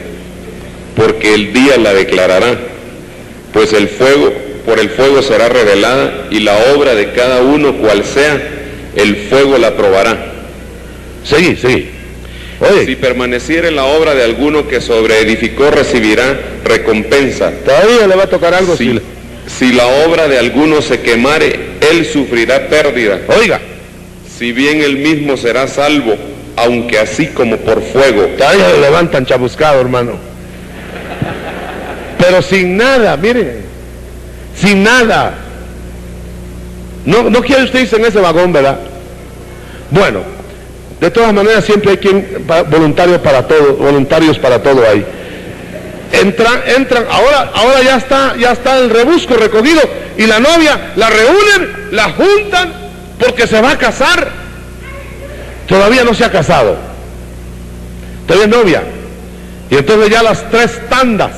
Speaker 3: porque el día la declarará, pues por el fuego será revelada, y la obra de cada uno, cual sea, el fuego la probará.
Speaker 2: Sí. Oye.
Speaker 3: Si permaneciere la obra de alguno que sobreedificó, recibirá recompensa.
Speaker 2: Todavía le va a tocar algo.
Speaker 3: Si la obra de alguno se quemare, él sufrirá pérdida.
Speaker 2: Oiga.
Speaker 3: Si bien él mismo será salvo, aunque así como por fuego.
Speaker 2: Todavía le levantan chamuscado, hermano. Pero sin nada, mire, sin nada. No quiere usted irse en ese vagón, ¿verdad? Bueno, de todas maneras siempre hay voluntarios para todo ahí. Entran, ahora ya está el rebusco recogido y la novia la reúnen, la juntan porque se va a casar. Todavía no se ha casado, todavía es novia, y entonces ya las 3 tandas,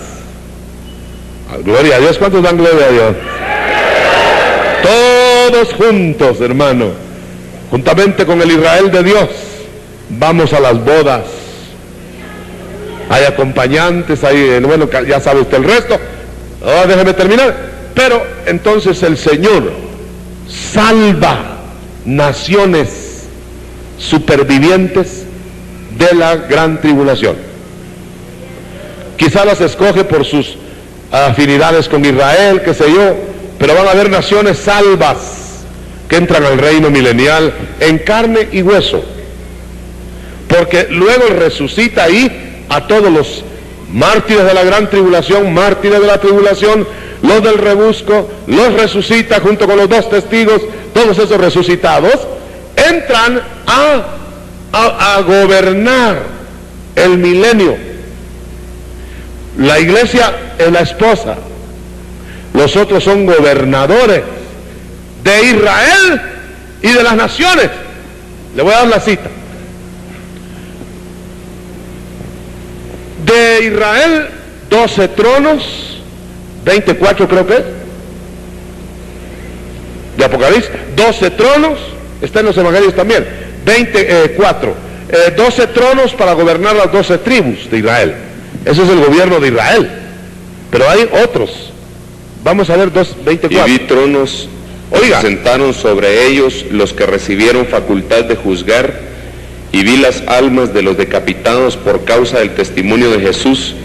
Speaker 2: gloria a Dios. ¿Cuántos dan gloria a Dios? Todos juntos, hermano, juntamente con el Israel de Dios, vamos a las bodas. Hay acompañantes, bueno, ya sabe usted el resto. Ahora déjeme terminar. Pero entonces el Señor salva naciones supervivientes de la gran tribulación. Quizá las escoge por sus afinidades con Israel, qué sé yo, pero van a haber naciones salvas que entran al reino milenial en carne y hueso, porque luego resucita ahí a todos los mártires de la gran tribulación, mártires de la tribulación, los del rebusco, los resucita junto con los 2 testigos, todos esos resucitados entran a gobernar el milenio. La iglesia es la esposa, los otros son gobernadores de Israel y de las naciones. Le voy a dar la cita. De Israel, 12 tronos, 24 creo que es, de Apocalipsis, 12 tronos, está en los evangelios también, 24, 12 tronos para gobernar las 12 tribus de Israel. Ese es el gobierno de Israel, pero hay otros. Vamos a ver 24.
Speaker 3: Y vi tronos,
Speaker 2: Oiga,
Speaker 3: se sentaron sobre ellos los que recibieron facultad de juzgar, y vi las almas de los decapitados por causa del testimonio de Jesús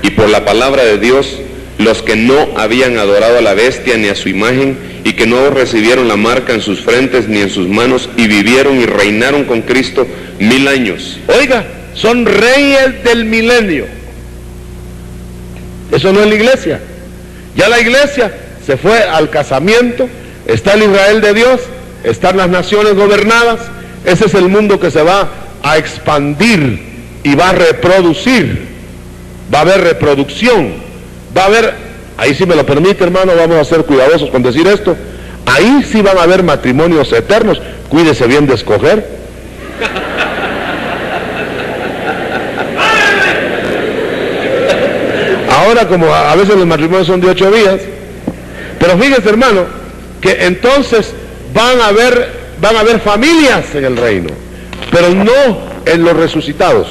Speaker 3: y por la palabra de Dios, los que no habían adorado a la bestia ni a su imagen, y que no recibieron la marca en sus frentes ni en sus manos, y vivieron y reinaron con Cristo 1000 años.
Speaker 2: Oiga, son reyes del milenio. Eso no es la iglesia. Ya la iglesia se fue al casamiento, está el Israel de Dios, están las naciones gobernadas. Ese es el mundo que se va a expandir y va a reproducir. Va a haber reproducción, va a haber, ahí si me lo permite hermano, vamos a ser cuidadosos con decir esto, ahí sí van a haber matrimonios eternos. Cuídese bien de escoger. Ahora, como a veces los matrimonios son de 8 días, pero fíjese hermano, que entonces van a haber familias en el reino, pero no en los resucitados,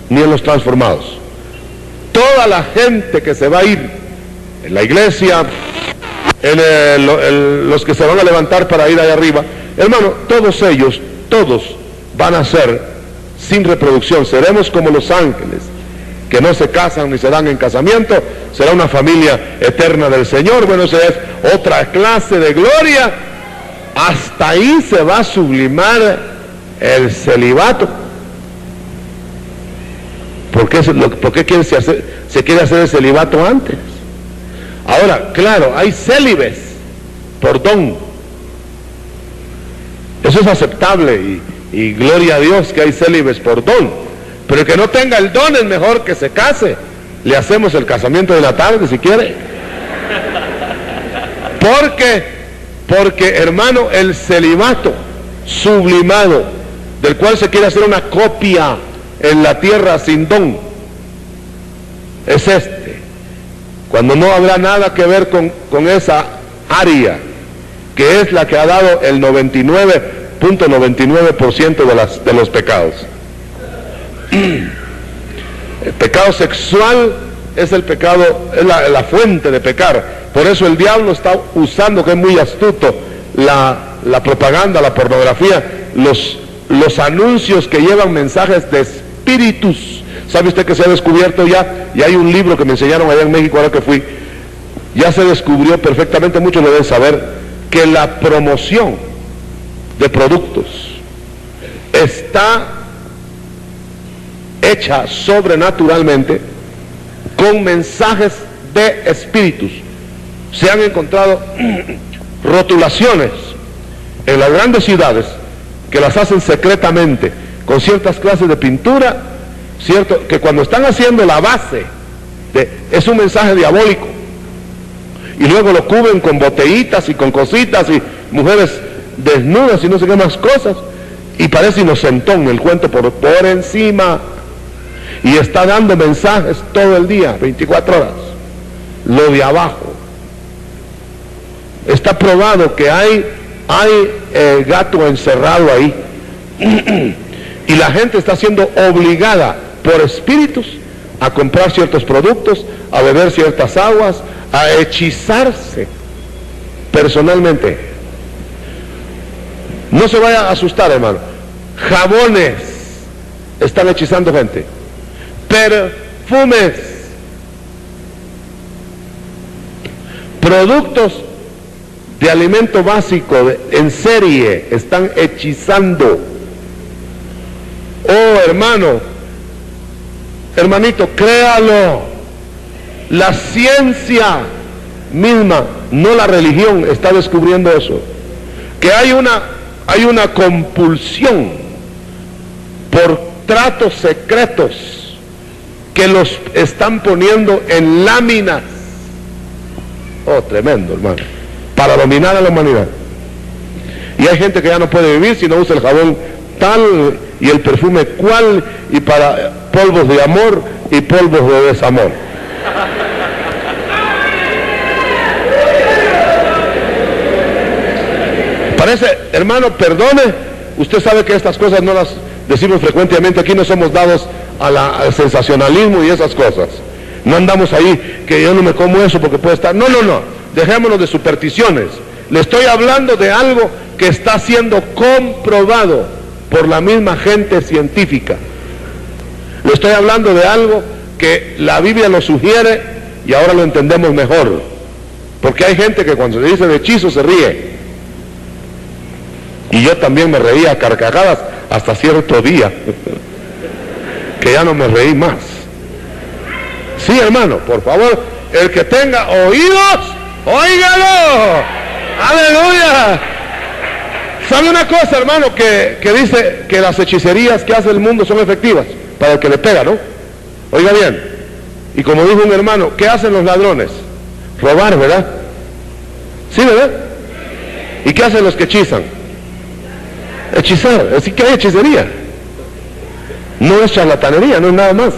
Speaker 2: ni en los transformados. Toda la gente que se va a ir en la iglesia, los que se van a levantar para ir allá arriba, hermano, todos ellos, todos van a ser sin reproducción. Seremos como los ángeles, que no se casan ni se dan en casamiento. Será una familia eterna del Señor. Bueno, esa es otra clase de gloria. Hasta ahí se va a sublimar el celibato. ¿Por qué se quiere hacer el celibato antes? Ahora, claro, hay célibes por don. Eso es aceptable y gloria a Dios que hay célibes por don. Pero el que no tenga el don es mejor que se case. Le hacemos el casamiento de la tarde si quiere. Porque hermano, el celibato sublimado, del cual se quiere hacer una copia en la tierra sin don, es este. Cuando no habrá nada que ver con esa área, que es la que ha dado el 99.99% de los pecados. El pecado sexual es el pecado, es la fuente de pecar. Por eso el diablo está usando, que es muy astuto, la propaganda, la pornografía, los anuncios que llevan mensajes de espíritus. ¿Sabe usted que se ha descubierto ya? Y hay un libro que me enseñaron allá en México ahora que fui. Ya se descubrió perfectamente, muchos lo deben saber, que la promoción de productos está hecha sobrenaturalmente con mensajes de espíritus. Se han encontrado rotulaciones en las grandes ciudades que las hacen secretamente con ciertas clases de pintura, cierto, que cuando están haciendo la base es un mensaje diabólico, y luego lo cubren con botellitas y con cositas y mujeres desnudas y no sé qué más cosas, y parece inocentón el cuento por encima. Y está dando mensajes todo el día, 24 horas. Lo de abajo. Está probado que hay gato encerrado ahí. Y la gente está siendo obligada por espíritus a comprar ciertos productos, a beber ciertas aguas, a hechizarse personalmente. No se vaya a asustar, hermano. Jabones están hechizando gente. Perfumes, productos de alimento básico en serie están hechizando. Oh hermano, hermanito, créalo, la ciencia misma, no la religión, está descubriendo eso, que hay una hay una compulsión por tratos secretos que los están poniendo en láminas. Oh, tremendo, hermano, para dominar a la humanidad. Y hay gente que ya no puede vivir si no usa el jabón tal y el perfume cual, y para polvos de amor y polvos de desamor. Parece, hermano, perdone, usted sabe que estas cosas no las decimos frecuentemente, aquí no somos dados al sensacionalismo y esas cosas. No andamos ahí, que yo no me como eso porque puede estar. No, dejémonos de supersticiones. Le estoy hablando de algo que está siendo comprobado por la misma gente científica. Le estoy hablando de algo que la Biblia lo sugiere y ahora lo entendemos mejor. Porque hay gente que cuando se dice de hechizo se ríe. Y yo también me reía a carcajadas hasta cierto día, que ya no me reí más. Sí, hermano, por favor, el que tenga oídos, óigalo. Aleluya. ¿Sabe una cosa, hermano, que dice que las hechicerías que hace el mundo son efectivas para el que le pega, ¿no? Oiga bien, y como dijo un hermano, ¿qué hacen los ladrones? Robar, ¿verdad? Sí, ¿verdad? ¿Y qué hacen los que hechizan? Hechizar, así que hay hechicería. No es charlatanería, no es nada más.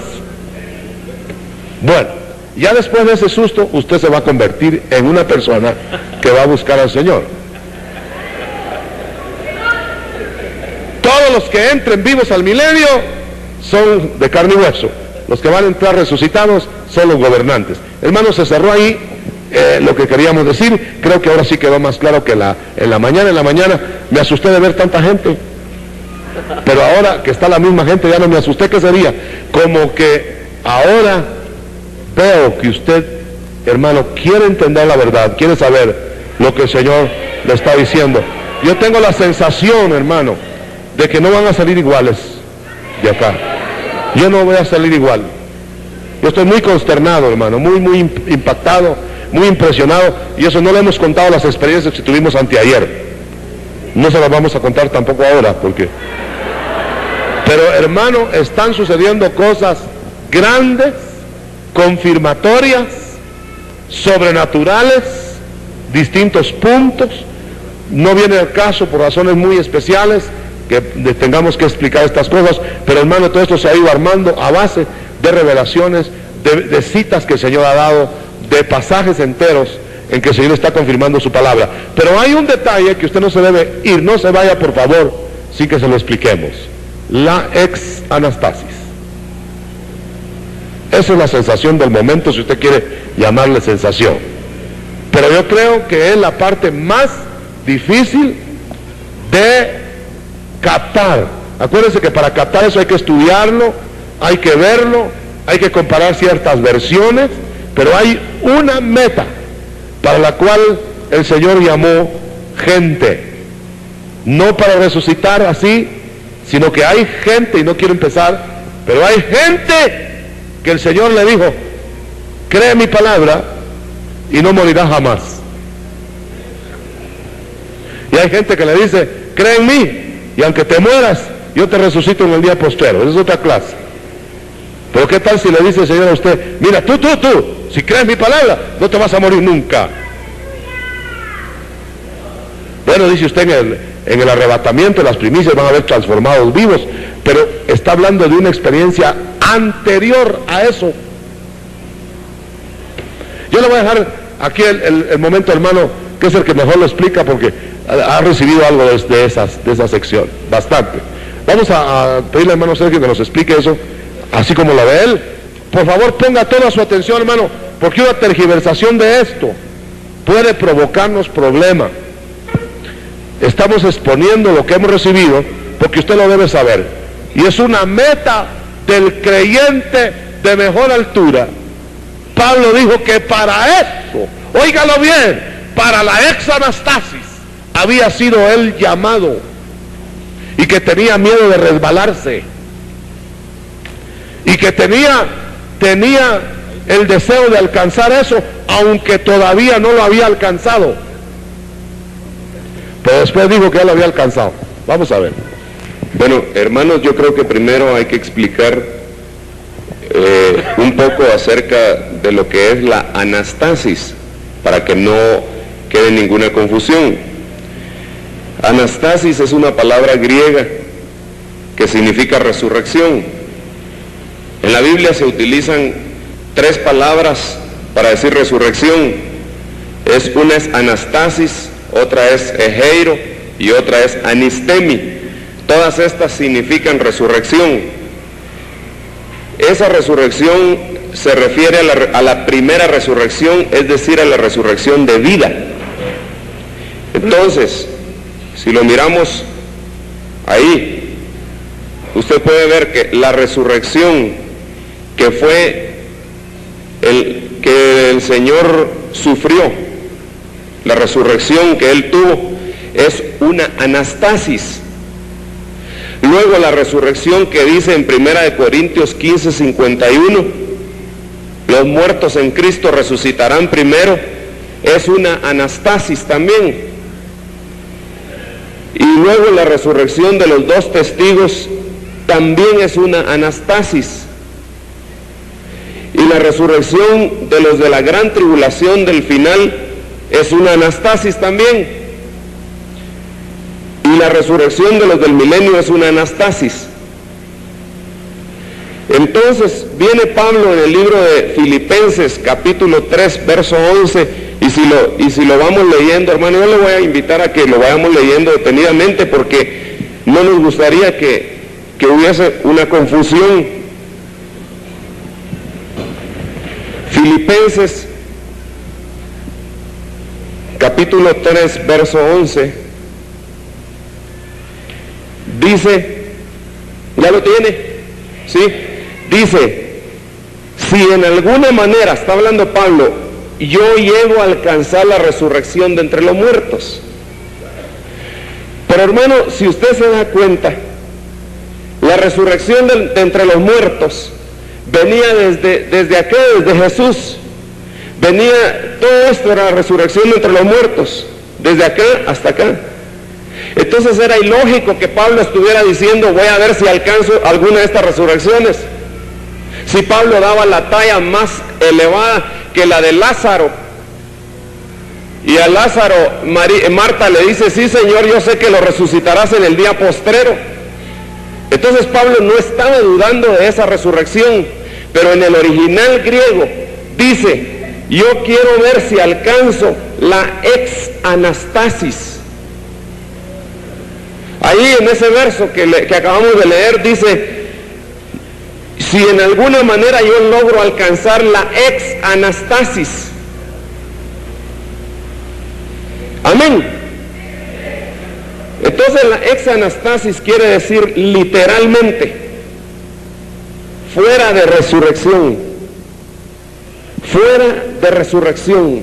Speaker 2: Bueno, ya después de ese susto, usted se va a convertir en una persona que va a buscar al Señor. Todos los que entren vivos al milenio son de carne y hueso. Los que van a entrar resucitados son los gobernantes. Hermano, se cerró ahí lo que queríamos decir. Creo que ahora sí quedó más claro que en la mañana me asusté de ver tanta gente. Pero ahora que está la misma gente ya no me asusté. ¿Qué sería? Como que ahora veo que usted, hermano, quiere entender la verdad, quiere saber lo que el Señor le está diciendo. Yo tengo la sensación, hermano, de que no van a salir iguales de acá. Yo no voy a salir igual. Yo estoy muy consternado, hermano, muy impactado, muy impresionado, y eso no le hemos contado las experiencias que tuvimos anteayer. No se las vamos a contar tampoco ahora, porque... Pero, hermano, están sucediendo cosas grandes, confirmatorias, sobrenaturales, distintos puntos. No viene al caso por razones muy especiales que tengamos que explicar estas cosas, pero hermano, todo esto se ha ido armando a base de revelaciones, de citas que el Señor ha dado, de pasajes enteros en que el Señor está confirmando su palabra. Pero hay un detalle que usted no se debe ir, no se vaya por favor sin que se lo expliquemos: la ex-anastasis. Esa es la sensación del momento, si usted quiere llamarle sensación. Pero yo creo que es la parte más difícil de captar. Acuérdense que para captar eso hay que estudiarlo, hay que verlo, hay que comparar ciertas versiones, pero hay una meta para la cual el Señor llamó gente. No para resucitar así, sino que hay gente, y no quiero empezar, pero hay gente que el Señor le dijo: cree mi palabra y no morirás jamás. Y hay gente que le dice: cree en mí y aunque te mueras, yo te resucito en el día postrero. Esa es otra clase. Pero qué tal si le dice el Señor a usted: mira, tú, si crees mi palabra, no te vas a morir nunca. Bueno, dice usted, en el arrebatamiento las primicias van a haber transformados vivos, pero está hablando de una experiencia anterior a eso. Yo le voy a dejar aquí el momento, hermano, que es el que mejor lo explica, porque ha recibido algo de esa sección, bastante. Vamos a pedirle al hermano Sergio que nos explique eso, así como lo ve él. Por favor, ponga toda su atención, hermano, porque una tergiversación de esto puede provocarnos problemas. Estamos exponiendo lo que hemos recibido, porque usted lo debe saber, y es una meta del creyente de mejor altura. Pablo dijo que para esto, óigalo bien, para la ex-anastasis había sido él llamado, y que tenía miedo de resbalarse, y que tenía el deseo de alcanzar eso, aunque todavía no lo había alcanzado. pero después dijo que ya lo había alcanzado. Vamos a ver.
Speaker 3: Bueno, hermanos, yo creo que primero hay que explicar un poco acerca de lo que es la anastasis, para que no quede ninguna confusión. Anastasis es una palabra griega que significa resurrección. En la Biblia se utilizan 3 palabras para decir resurrección. Una es anastasis, otra es egeiro y otra es anistemi. Todas estas significan resurrección. Esa resurrección se refiere a la primera resurrección, es decir, a la resurrección de vida. Entonces, si lo miramos ahí, usted puede ver que la resurrección que fue que el Señor sufrió, la resurrección que Él tuvo, es una anastasis. Luego la resurrección que dice en 1 Corintios 15:51, los muertos en Cristo resucitarán primero, es una anastasis también. Y luego la resurrección de los 2 testigos también es una anastasis. Y la resurrección de los de la gran tribulación del final es una anastasis también. Y la resurrección de los del milenio es una anastasis. Entonces viene Pablo en el libro de Filipenses capítulo 3 verso 11, y si lo vamos leyendo, hermano, yo le voy a invitar a que lo vayamos leyendo detenidamente, porque no nos gustaría que hubiese una confusión. Filipenses capítulo 3 verso 11 dice, ¿ya lo tiene? ¿Sí? Dice, si en alguna manera, está hablando Pablo, yo llego a alcanzar la resurrección de entre los muertos. Pero hermano, si usted se da cuenta, la resurrección de entre los muertos venía desde acá, desde Jesús. Venía, todo esto era la resurrección de entre los muertos, desde acá hasta acá. Entonces era ilógico que Pablo estuviera diciendo, voy a ver si alcanzo alguna de estas resurrecciones. Si Pablo daba la talla más elevada que la de Lázaro, y a Lázaro Marta le dice, sí Señor, yo sé que lo resucitarás en el día postrero. Entonces Pablo no estaba dudando de esa resurrección, pero en el original griego dice, yo quiero ver si alcanzo la ex anastasis. Ahí en ese verso que acabamos de leer dice, si en alguna manera yo logro alcanzar la ex anastasis. Amén. Entonces la ex anastasis quiere decir literalmente fuera de resurrección. Fuera de resurrección.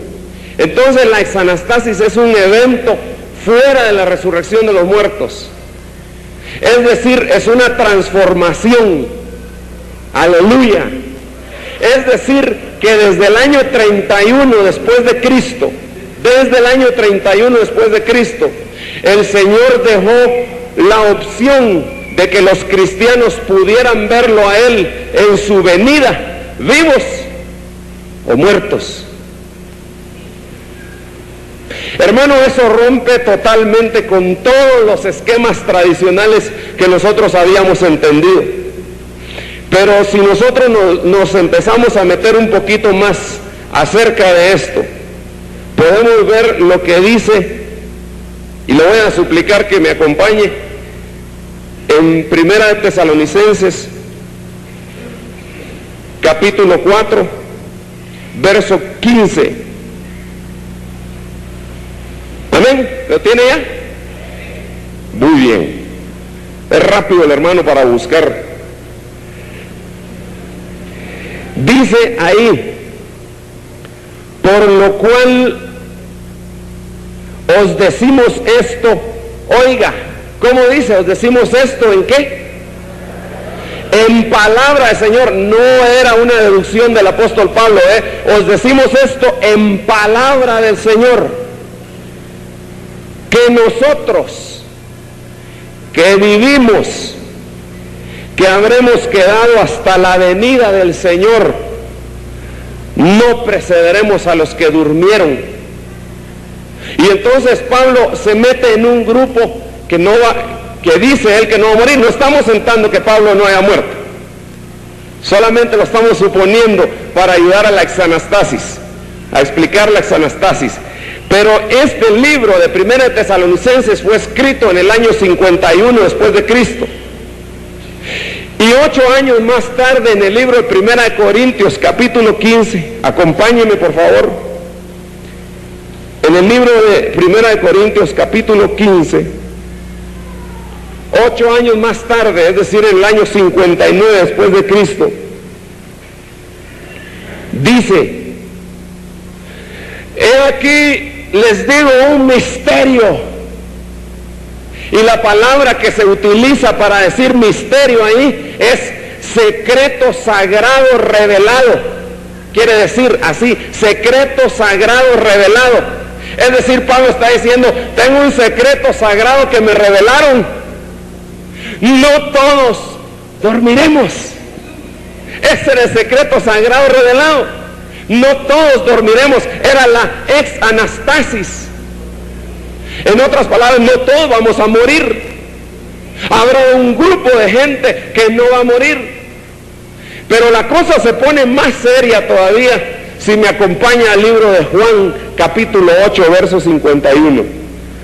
Speaker 3: Entonces la ex anastasis es un evento fuera de la resurrección de los muertos. Es decir, es una transformación. Aleluya. Es decir, que desde el año 31 después de Cristo, desde el año 31 después de Cristo, el Señor dejó la opción de que los cristianos pudieran verlo a Él en su venida, vivos o muertos. Hermano, eso rompe totalmente con todos los esquemas tradicionales que nosotros habíamos entendido. Pero si nosotros nos empezamos a meter un poquito más acerca de esto, podemos ver lo que dice, y le voy a suplicar que me acompañe, en 1 de Tesalonicenses, capítulo 4, verso 15. ¿Amén? ¿Lo tiene ya? Muy bien. Es rápido el hermano para buscar. Dice ahí, por lo cual os decimos esto. Oiga, ¿cómo dice? Os decimos esto, ¿en qué? En palabra del Señor. No era una deducción del apóstol Pablo, Os decimos esto en palabra del Señor.
Speaker 4: que nosotros que vivimos, que habremos quedado hasta la venida del Señor, no precederemos a los que durmieron. Y entonces Pablo se mete en un grupo que dice él que no va a morir. No estamos sentando que Pablo no haya muerto, solamente lo estamos suponiendo para ayudar a la exanastasis, a explicar la exanastasis. Pero este libro de Primera de Tesalonicenses fue escrito en el año 51 después de Cristo. Y 8 años más tarde, en el libro de Primera de Corintios, capítulo 15, acompáñenme por favor, en el libro de Primera de Corintios, capítulo 15, 8 años más tarde, es decir, en el año 59 después de Cristo, dice: he aquí, les digo un misterio. Y la palabra que se utiliza para decir misterio ahí es secreto sagrado revelado. Quiere decir así, secreto sagrado revelado. Es decir, Pablo está diciendo, tengo un secreto sagrado que me revelaron. No todos dormiremos. Ese era el secreto sagrado revelado. No todos dormiremos. Era la ex anastasis. En otras palabras, no todos vamos a morir. Habrá un grupo de gente que no va a morir. Pero la cosa se pone más seria todavía si me acompaña al libro de Juan, capítulo 8, verso 51.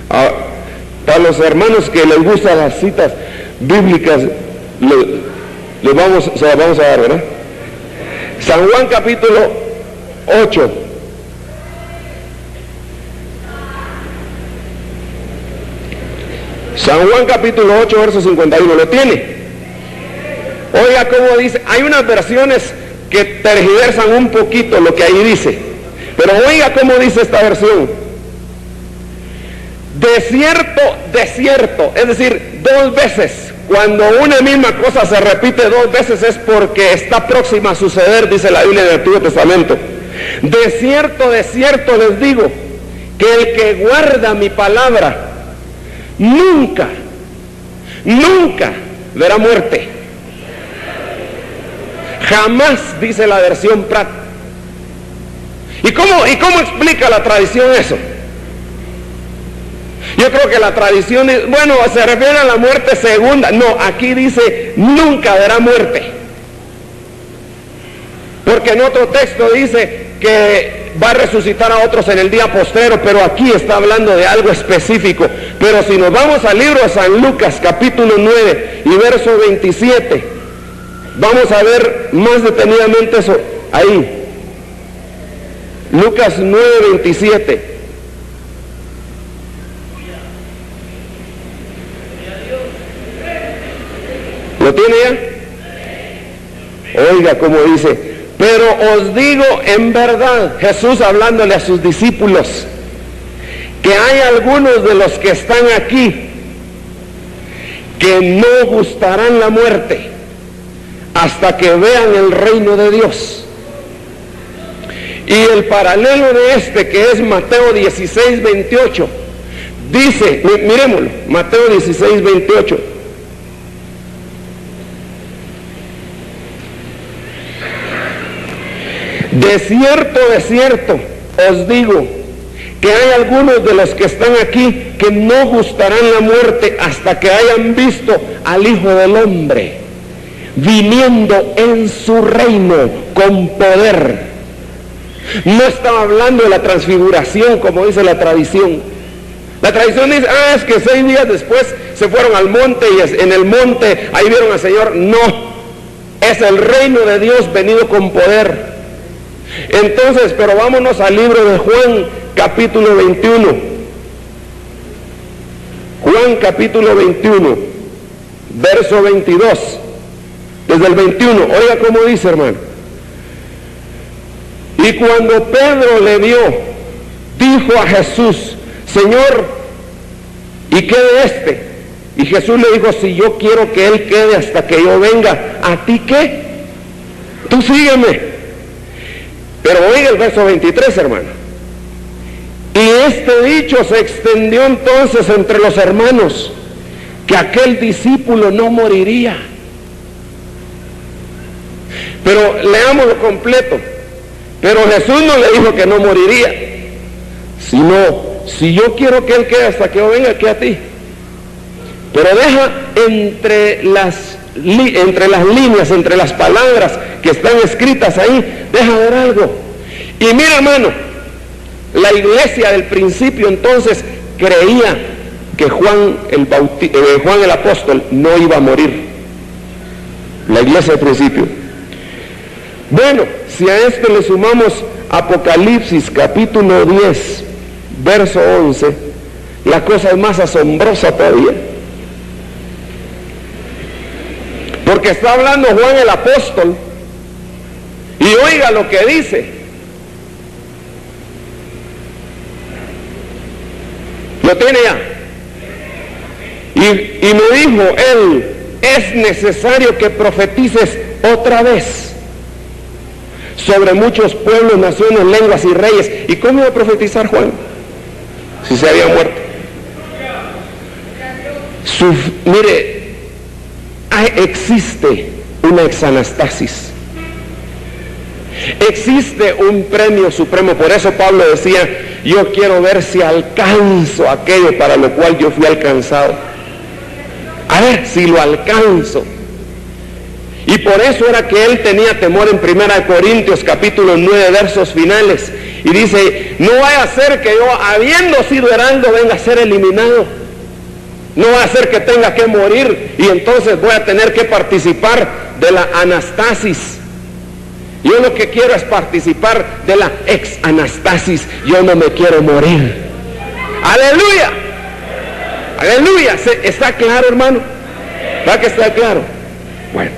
Speaker 4: Para los hermanos que les gustan las citas bíblicas, se las vamos a dar, ¿verdad? San Juan, capítulo 8. San Juan capítulo 8, verso 51, ¿lo tiene? Oiga cómo dice, hay unas versiones que tergiversan un poquito lo que ahí dice, pero oiga cómo dice esta versión. De cierto, es decir, 2 veces. Cuando una misma cosa se repite 2 veces es porque está próxima a suceder, dice la Biblia del Antiguo Testamento. De cierto les digo, que el que guarda mi palabra, nunca verá muerte. Jamás, dice la versión Prat. ¿Y cómo explica la tradición eso? Yo creo que la tradición es, se refiere a la muerte segunda. No, aquí dice nunca verá muerte. Porque en otro texto dice que va a resucitar a otros en el día postrero, pero aquí está hablando de algo específico. Pero si nos vamos al libro de San Lucas, capítulo 9 y verso 27, vamos a ver más detenidamente eso ahí. Lucas 9, 27. ¿Lo tiene ya? Oiga cómo dice: pero os digo en verdad, Jesús hablándole a sus discípulos, que hay algunos de los que están aquí que no gustarán la muerte hasta que vean el reino de Dios. Y el paralelo de este, que es Mateo 16, 28, dice, miremoslo, Mateo 16, 28. De cierto, os digo, que hay algunos de los que están aquí que no gustarán la muerte hasta que hayan visto al Hijo del Hombre viniendo en su reino con poder. No estaba hablando de la transfiguración como dice la tradición. La tradición dice, es que 6 días después se fueron al monte y en el monte ahí vieron al Señor. No, es el reino de Dios venido con poder. Entonces, pero vámonos al libro de Juan, capítulo 21. Juan, capítulo 21, verso 22. Desde el 21, oiga cómo dice, hermano. Y cuando Pedro le vio, dijo a Jesús: Señor, ¿y qué de este? Y Jesús le dijo: si yo quiero que él quede hasta que yo venga, ¿a ti qué? Tú sígueme. Pero oiga el verso 23, hermano. Y este dicho se extendió entonces entre los hermanos, que aquel discípulo no moriría. Pero leámoslo completo. Pero Jesús no le dijo que no moriría, sino, si yo quiero que Él quede hasta que yo venga aquí a ti. Pero deja entre las líneas, entre las palabras que están escritas ahí, deja ver algo. Y mira, hermano, la iglesia del principio entonces creía que Juan el apóstol no iba a morir. La iglesia del principio. Bueno, si a esto le sumamos Apocalipsis capítulo 10, verso 11, la cosa es más asombrosa todavía. Porque está hablando Juan el apóstol, y oiga lo que dice. ¿Lo tiene ya? Y me dijo él, es necesario que profetices otra vez sobre muchos pueblos, naciones, lenguas y reyes. ¿Y cómo iba a profetizar Juan si se había muerto? Mire, existe una exanastasis, existe un premio supremo. Por eso Pablo decía, yo quiero ver si alcanzo aquello para lo cual yo fui alcanzado, a ver si lo alcanzo. Y por eso era que él tenía temor en 1 Corintios capítulo 9 versos finales, y dice, no vaya a ser que yo, habiendo sido heraldo, venga a ser eliminado. No va a ser que tenga que morir y entonces voy a tener que participar de la anastasis. Yo lo que quiero es participar de la ex-anastasis. Yo no me quiero morir. ¡Aleluya! ¡Aleluya! ¿Está claro, hermano? ¿Va que está claro? Bueno,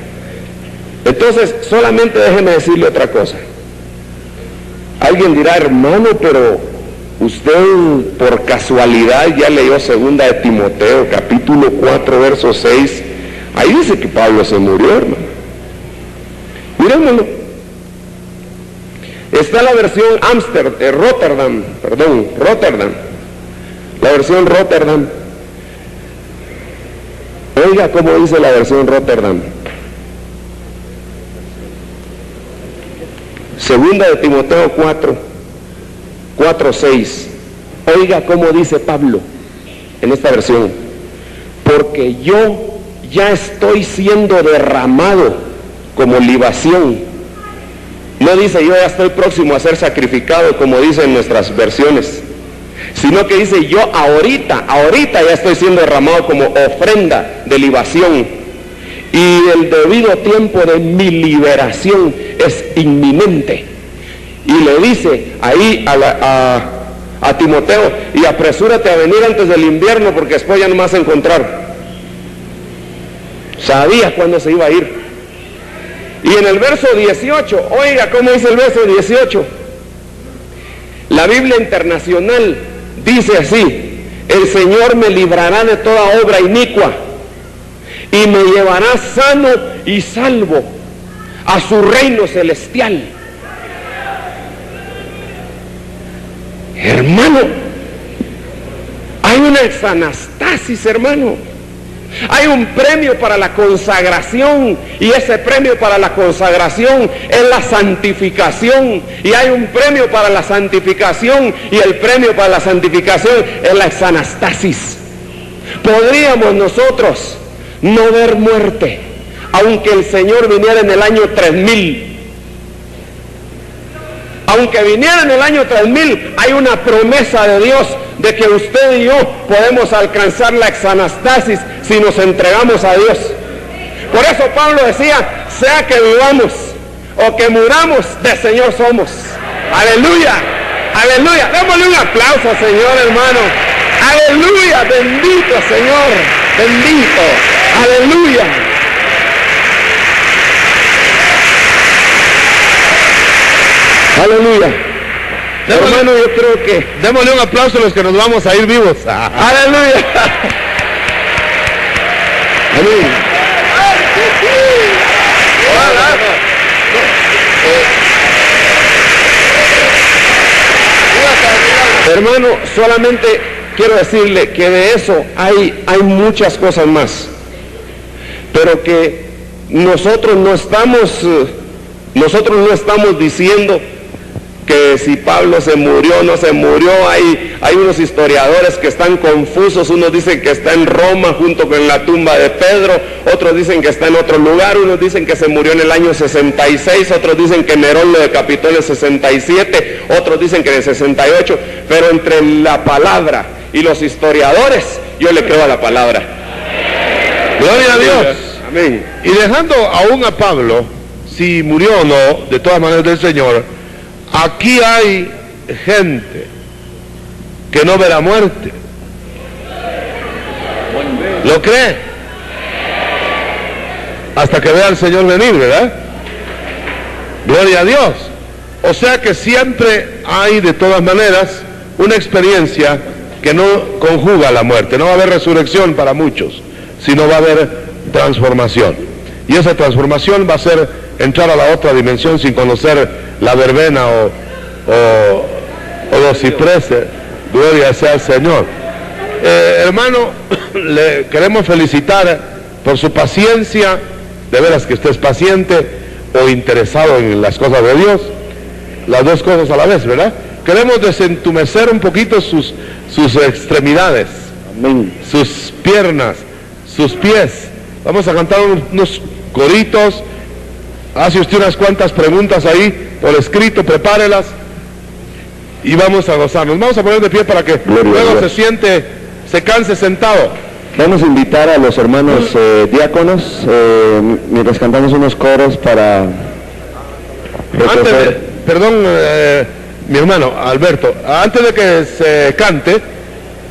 Speaker 4: entonces solamente déjeme decirle otra cosa. Alguien dirá, hermano, pero usted por casualidad ya leyó 2 de Timoteo, capítulo 4, verso 6. Ahí dice que Pablo se murió, hermano. Mirémoslo. Está la versión Rotterdam. La versión Rotterdam. Oiga cómo dice la versión Rotterdam. 2 de Timoteo 4, 6. Oiga cómo dice Pablo en esta versión. Porque yo ya estoy siendo derramado como libación. No dice yo ya estoy próximo a ser sacrificado como dicen nuestras versiones, sino que dice yo ahorita ya estoy siendo derramado como ofrenda de libación, y el debido tiempo de mi liberación es inminente. Y le dice ahí a Timoteo, y apresúrate a venir antes del invierno porque después ya no me vas a encontrar. Sabía cuándo se iba a ir. Y en el verso 18, oiga cómo dice el verso 18. La Biblia Internacional dice así: el Señor me librará de toda obra inicua y me llevará sano y salvo a su reino celestial. Hermano, hay una exanastasis, hermano. Hay un premio para la consagración, y ese premio para la consagración es la santificación, y hay un premio para la santificación, y el premio para la santificación es la exanastasis. Podríamos nosotros no ver muerte, aunque el Señor viniera en el año 3000. Aunque viniera en el año 3000, hay una promesa de Dios de que usted y yo podemos alcanzar la exanastasis si nos entregamos a Dios. Por eso Pablo decía, sea que vivamos o que muramos, del Señor somos. Aleluya, aleluya. Démosle un aplauso al Señor, hermano. Aleluya, bendito Señor, bendito. Aleluya. Aleluya. Hermano, yo creo que
Speaker 2: Démosle un aplauso a los que nos vamos a ir vivos.
Speaker 4: aleluya. Amén. Hermano, solamente quiero decirle que de eso hay muchas cosas más, pero que nosotros no estamos diciendo que si Pablo se murió o no se murió. Hay unos historiadores que están confusos. Unos dicen que está en Roma junto con la tumba de Pedro, otros dicen que está en otro lugar, unos dicen que se murió en el año 66, otros dicen que Nerón lo decapitó en el 67, otros dicen que en el 68, pero entre la palabra y los historiadores, yo le creo a la palabra.
Speaker 2: Gloria a Dios.
Speaker 4: Amén.
Speaker 2: Y dejando aún a Pablo, si murió o no, de todas maneras del Señor, aquí hay gente que no ve la muerte. ¿Lo cree? Hasta que vea al Señor venir, ¿verdad? Gloria a Dios. O sea que siempre hay, de todas maneras, una experiencia que no conjuga la muerte. No va a haber resurrección para muchos, sino va a haber transformación. Y esa transformación va a ser entrar a la otra dimensión sin conocer la verbena o los cipreses. Gloria sea al Señor. Hermano, le queremos felicitar por su paciencia. De veras que usted es paciente o interesado en las cosas de Dios, las dos cosas a la vez, ¿verdad? Queremos desentumecer un poquito sus extremidades, amén, sus piernas, sus pies. Vamos a cantar unos coritos. Hace usted unas cuantas preguntas ahí por escrito, prepárelas y vamos a gozarnos. Vamos a poner de pie para que luego se canse sentado.
Speaker 5: Vamos a invitar a los hermanos diáconos, mientras cantamos unos coros para...
Speaker 2: Perdón, mi hermano Alberto, antes de que se cante,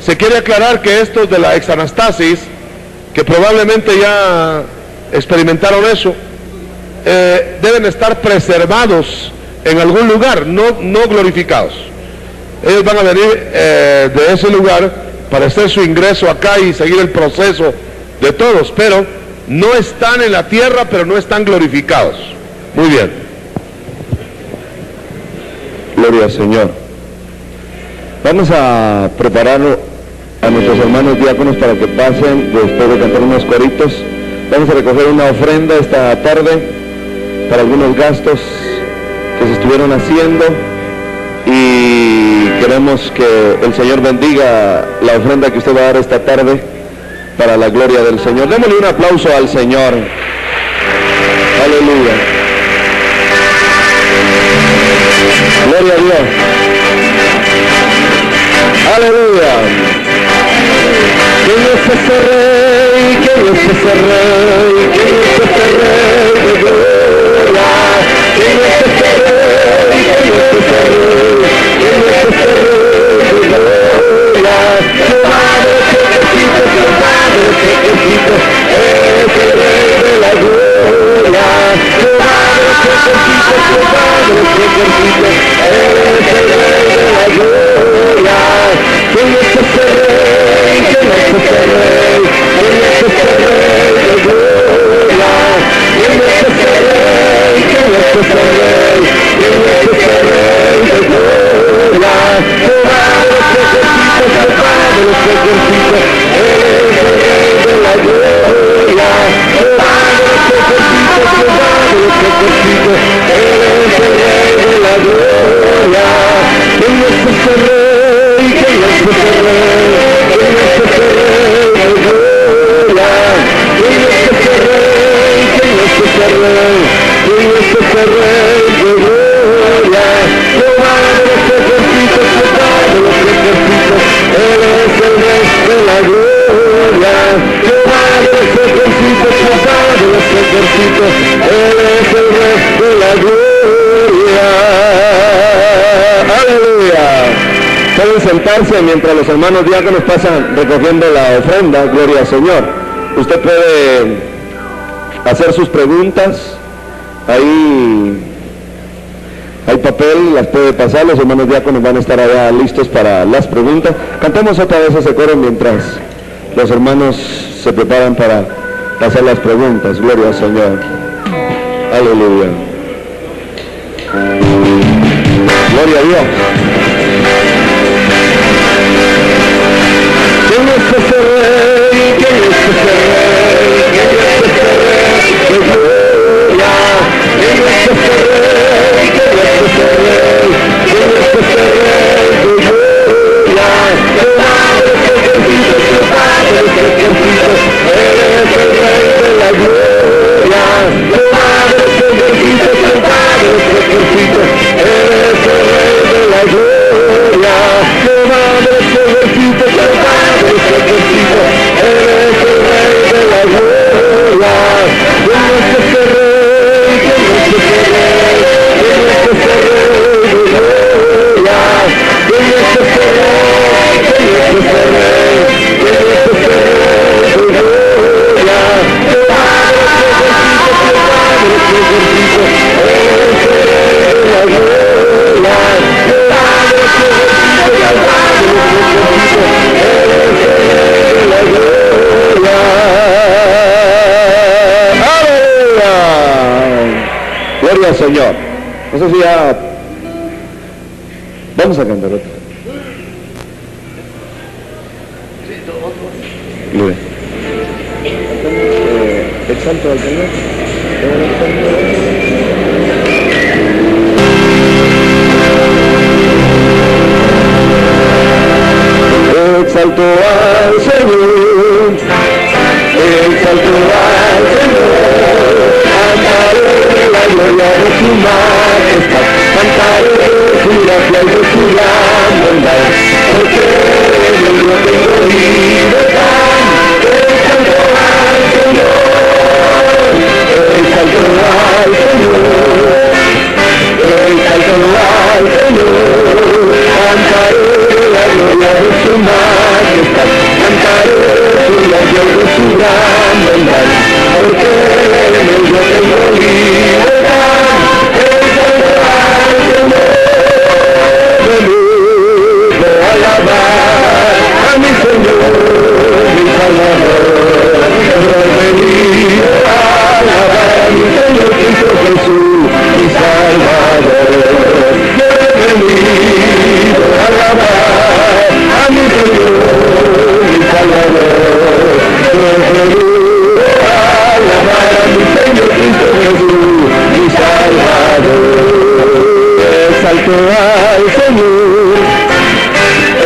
Speaker 2: se quiere aclarar que estos de la exanastasis, que probablemente ya experimentaron eso, deben estar preservados en algún lugar, no glorificados. Ellos van a venir de ese lugar para hacer su ingreso acá y seguir el proceso de todos, pero no están en la tierra, pero no están glorificados. Muy bien.
Speaker 5: Gloria al Señor. Vamos a preparar a nuestros hermanos diáconos para que pasen después de cantar unos coritos. Vamos a recoger una ofrenda esta tarde para algunos gastos que se estuvieron haciendo y queremos que el Señor bendiga la ofrenda que usted va a dar esta tarde para la gloria del Señor. Démosle un aplauso al Señor. Aleluya. Gloria a Dios. Aleluya. ¿Quién es ese rey? ¿Quién es ese rey? ¿Quién es ese rey de gloria? ¿Quién es ese rey? ¿Quién es ese rey? ¿Quién es ese rey de gloria? Su madre pequeñito, su madre pequeñito, es el rey de la gloria. Su madre pequeñito, su madre pequeñito, es el rey de la gloria. ¿Quién es ese rey? ¿Quién es ese rey? ¿Quién es ese rey de gloria? ¿Quién es ese rey? ¿Quién es ese rey? ¿Quién es ese rey de gloria? Su madre pequeñito, su madre pequeñito, es el rey de la gloria. Su madre pequeñito, su madre pequeñito, es el rey de la gloria. ¿Quién es ese rey? ¿Quién es ese rey? ¿Quién es ese rey de gloria? ¿Quién es ese rey? ¿Quién es ese rey? ¿Quién es ese rey de gloria? Su madre pequeñito, su madre pequeñito, él es el rey de la gloria. Su madre pequeñito, su madre pequeñito, él es el rey de la gloria. Aleluya. Pueden sentarse mientras los hermanos diáconos pasan recogiendo la ofrenda. Gloria al Señor. Usted puede hacer sus preguntas. Ahí hay papel, las puede pasar. Los hermanos diáconos van a estar allá listos para las preguntas. Cantemos otra vez ese coro mientras los hermanos se preparan para hacer las preguntas. Gloria al Señor. Aleluya. Gloria a Dios.
Speaker 4: Entonces ya vamos a cantar otra. Mira. Exalto al Señor. Exalto al Señor, exalto al Señor, cantaré la gloria de su majestad, cantaré su gracia y de su gran bondad, porque yo tengo libertad. Exalto al Señor, exalto al Señor, exalto al Señor, cantaré la gloria de su majestad, cantaré su gloria de su gran bondad, porque yo tengo libertad. Exalto al Señor, venid a alabar a mi Señor, mi Salvador, venid a alabar a mi Señor Cristo Jesús, mi Salvador, venid a alabar a mi Señor, mi Salvador, venid a alabar a mi Señor Cristo Jesús, mi Salvador. Exalto al Señor,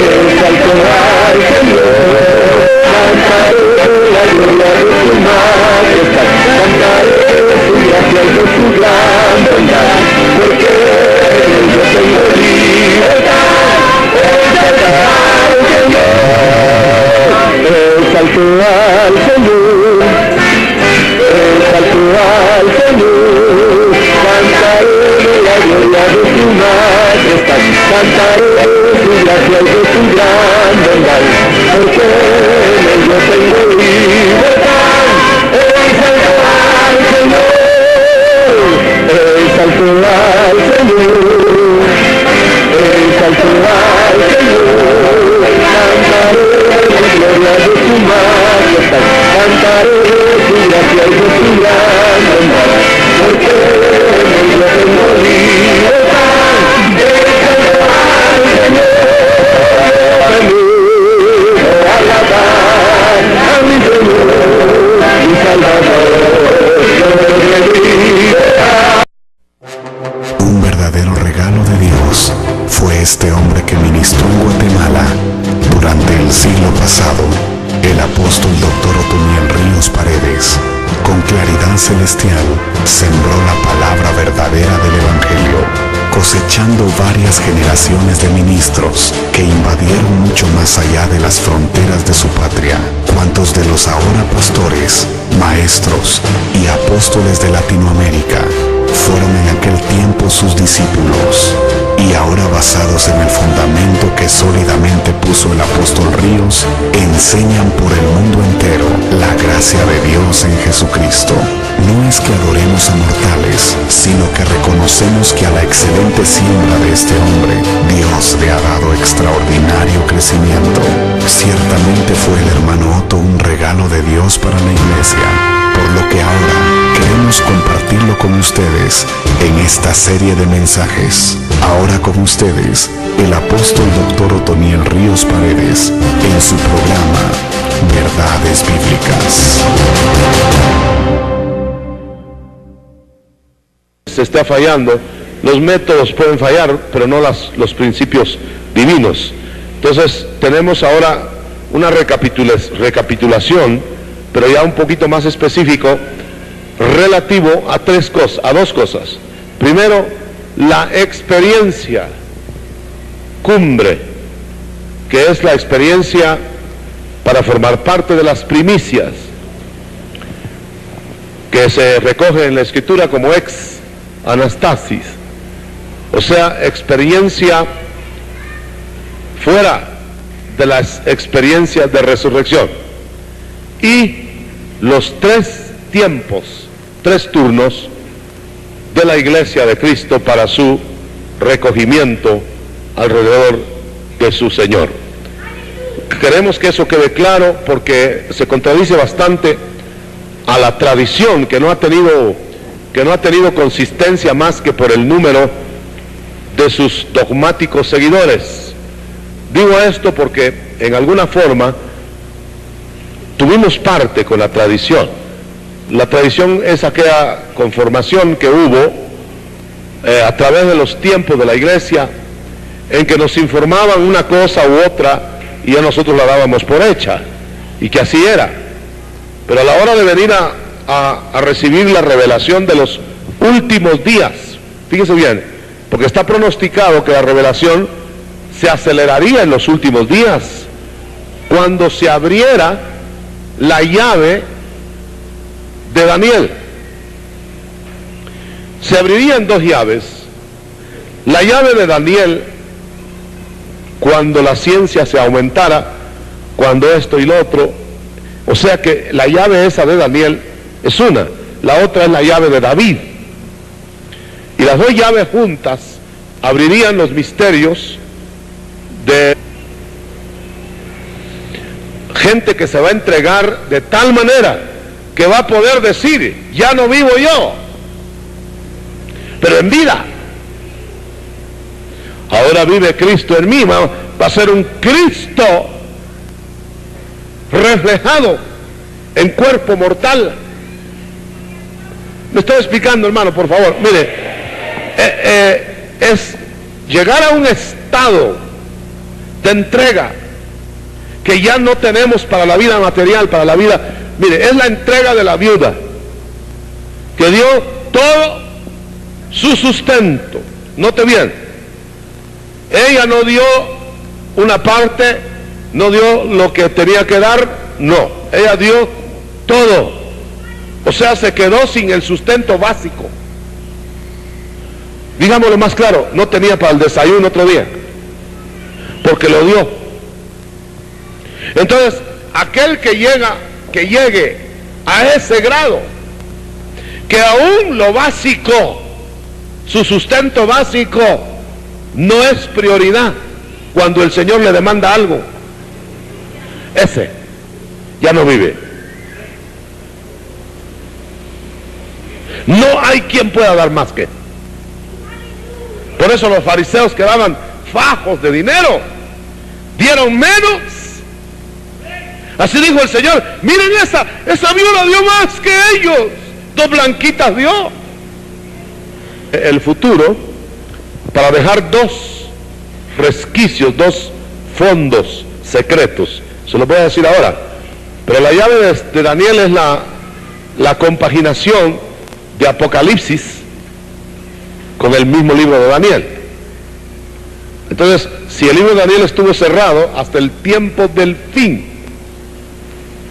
Speaker 4: exalto al Señor, cantaré la gloria de su majestad, cantaré su gracia y de su gran bondad, porque yo tengo libertad. Exalto al Señor, exalto al Señor, exalto al Señor, cantaré la gloria de su majestad, cantaré su gracia y de su gran bondad, porque yo tengo libertad. Exalto al Señor, exalto al Señor, exalto al Señor, cantaré la gloria de su majestad, cantaré su gracia y de su gran bondad, porque yo tengo libertad. Exalto al Señor, venid a alabar a mi Señor, mi Salvador,
Speaker 1: Un verdadero regalo de Dios fue este hombre que ministró en Guatemala durante el siglo pasado, el apóstol Dr. Otoniel Ríos Paredes. Con claridad celestial sembró la palabra verdadera del Evangelio, cosechando varias generaciones de ministros que invadieron mucho más allá de las fronteras de su patria. Cuantos de los ahora pastores, maestros y apóstoles de Latinoamérica fueron en aquel tiempo sus discípulos, y ahora basados en el fundamento que sólidamente puso el apóstol Ríos, enseñan por el mundo entero la gracia de Dios en Jesucristo. No es que adoremos a mortales, sino que reconocemos que a la excelente siembra de este hombre, Dios le ha dado extraordinario crecimiento. Ciertamente fue el hermano Otto un regalo de Dios para la iglesia, por lo que ahora queremos compartirlo con ustedes en esta serie de mensajes. Ahora con ustedes, el apóstol Dr. Otoniel Ríos Paredes, en su programa Verdades Bíblicas.
Speaker 2: Se está fallando, los métodos pueden fallar, pero no los principios divinos. Entonces tenemos ahora una recapitulación, pero ya un poquito más específico, relativo a dos cosas. Primero, la experiencia cumbre, que es la experiencia para formar parte de las primicias, que se recoge en la Escritura como ex anastasis, o sea, experiencia fuera de las experiencias de resurrección, y los 3 tiempos, 3 turnos de la iglesia de Cristo para su recogimiento alrededor de su Señor. Queremos que eso quede claro porque se contradice bastante a la tradición que no ha tenido consistencia más que por el número de sus dogmáticos seguidores. Digo esto porque en alguna forma tuvimos parte con la tradición. La tradición es aquella conformación que hubo a través de los tiempos de la iglesia, en que nos informaban una cosa u otra y ya nosotros la dábamos por hecha, y que así era. Pero a la hora de venir a recibir la revelación de los últimos días, fíjese bien, porque está pronosticado que la revelación se aceleraría en los últimos días, cuando se abriera la llave de Daniel. Se abrirían dos llaves. La llave de Daniel, cuando la ciencia se aumentara, cuando esto y lo otro, o sea que la llave esa de Daniel es una, la otra es la llave de David. Y las dos llaves juntas abrirían los misterios de gente que se va a entregar de tal manera que va a poder decir: ya no vivo yo, pero en vida. Ahora vive Cristo en mí. Va a ser un Cristo reflejado en cuerpo mortal. ¿Me estoy explicando, hermano? Por favor, mire, es llegar a un estado de entrega que ya no tenemos para la vida material, para la vida. Mire, es la entrega de la viuda, que dio todo su sustento. Note bien, ella no dio una parte, no dio lo que tenía que dar, no, ella dio todo. O sea, se quedó sin el sustento básico. Digámoslo más claro, no tenía para el desayuno otro día, porque lo dio. Entonces, aquel que llegue a ese grado, que aún lo básico, su sustento básico, no es prioridad cuando el Señor le demanda algo, ese ya no vive. No hay quien pueda dar más que. Por eso los fariseos que daban fajos de dinero dieron menos. Así dijo el Señor: miren, esa viuda dio más que ellos, dos blanquitas dio. El futuro, para dejar dos resquicios, dos fondos secretos, se los voy a decir ahora. Pero la llave de Daniel es la compaginación de Apocalipsis con el mismo libro de Daniel. Entonces, si el libro de Daniel estuvo cerrado hasta el tiempo del fin,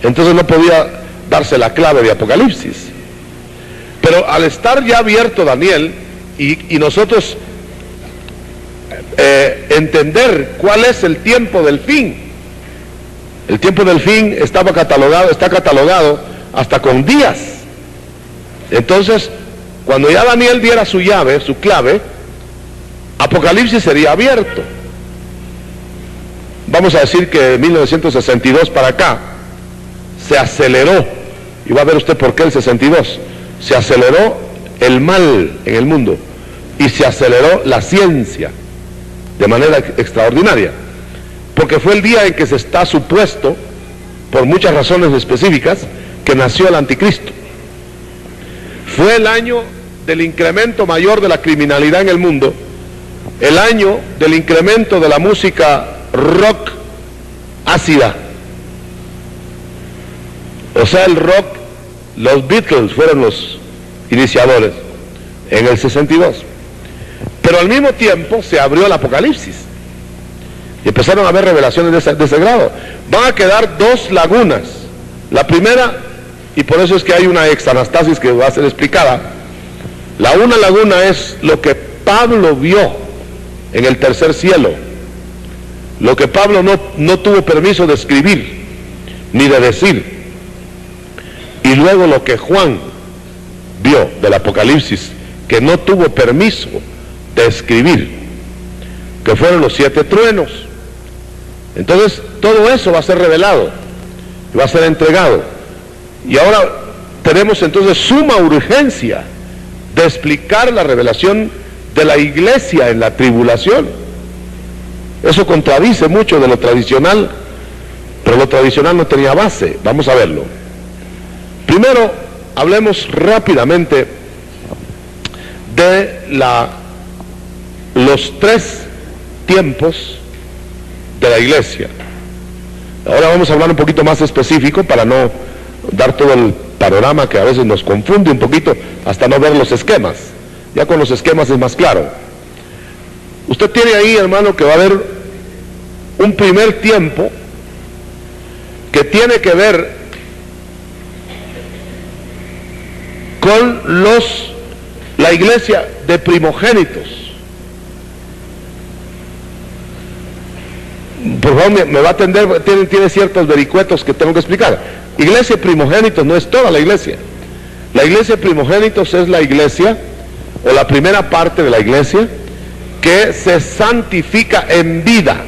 Speaker 2: entonces no podía darse la clave de Apocalipsis. Pero al estar ya abierto Daniel y nosotros entender cuál es el tiempo del fin, el tiempo del fin está catalogado hasta con días. Entonces, cuando ya Daniel diera su llave, su clave, Apocalipsis sería abierto. Vamos a decir que de 1962 para acá se aceleró, y va a ver usted por qué el 62, se aceleró el mal en el mundo y se aceleró la ciencia de manera extraordinaria, porque fue el día en que se está supuesto, por muchas razones específicas, que nació el anticristo. Fue el año del incremento mayor de la criminalidad en el mundo, el año del incremento de la música rock ácida. O sea, el rock, los Beatles fueron los iniciadores en el 62. Pero al mismo tiempo se abrió el Apocalipsis y empezaron a haber revelaciones de ese grado. Van a quedar dos lagunas. La primera, y por eso es que hay una exanastasis que va a ser explicada, la una laguna es lo que Pablo vio en el tercer cielo, lo que Pablo no tuvo permiso de escribir ni de decir, y luego lo que Juan vio del Apocalipsis, que no tuvo permiso de escribir, que fueron los 7 truenos. Entonces todo eso va a ser revelado, va a ser entregado, y ahora tenemos entonces suma urgencia de explicar la revelación de la iglesia en la tribulación. Eso contradice mucho de lo tradicional, pero lo tradicional no tenía base. Vamos a verlo. Primero, hablemos rápidamente de los 3 tiempos de la iglesia. Ahora vamos a hablar un poquito más específico para no dar todo el panorama que a veces nos confunde un poquito hasta no ver los esquemas. Ya con los esquemas es más claro. Usted tiene ahí, hermano, que va a haber un primer tiempo que tiene que ver con la iglesia de primogénitos. Por favor, me va a atender, tiene ciertos vericuetos que tengo que explicar. Iglesia de primogénitos no es toda la iglesia. La iglesia de primogénitos es la iglesia, o la primera parte de la iglesia, que se santifica en vida.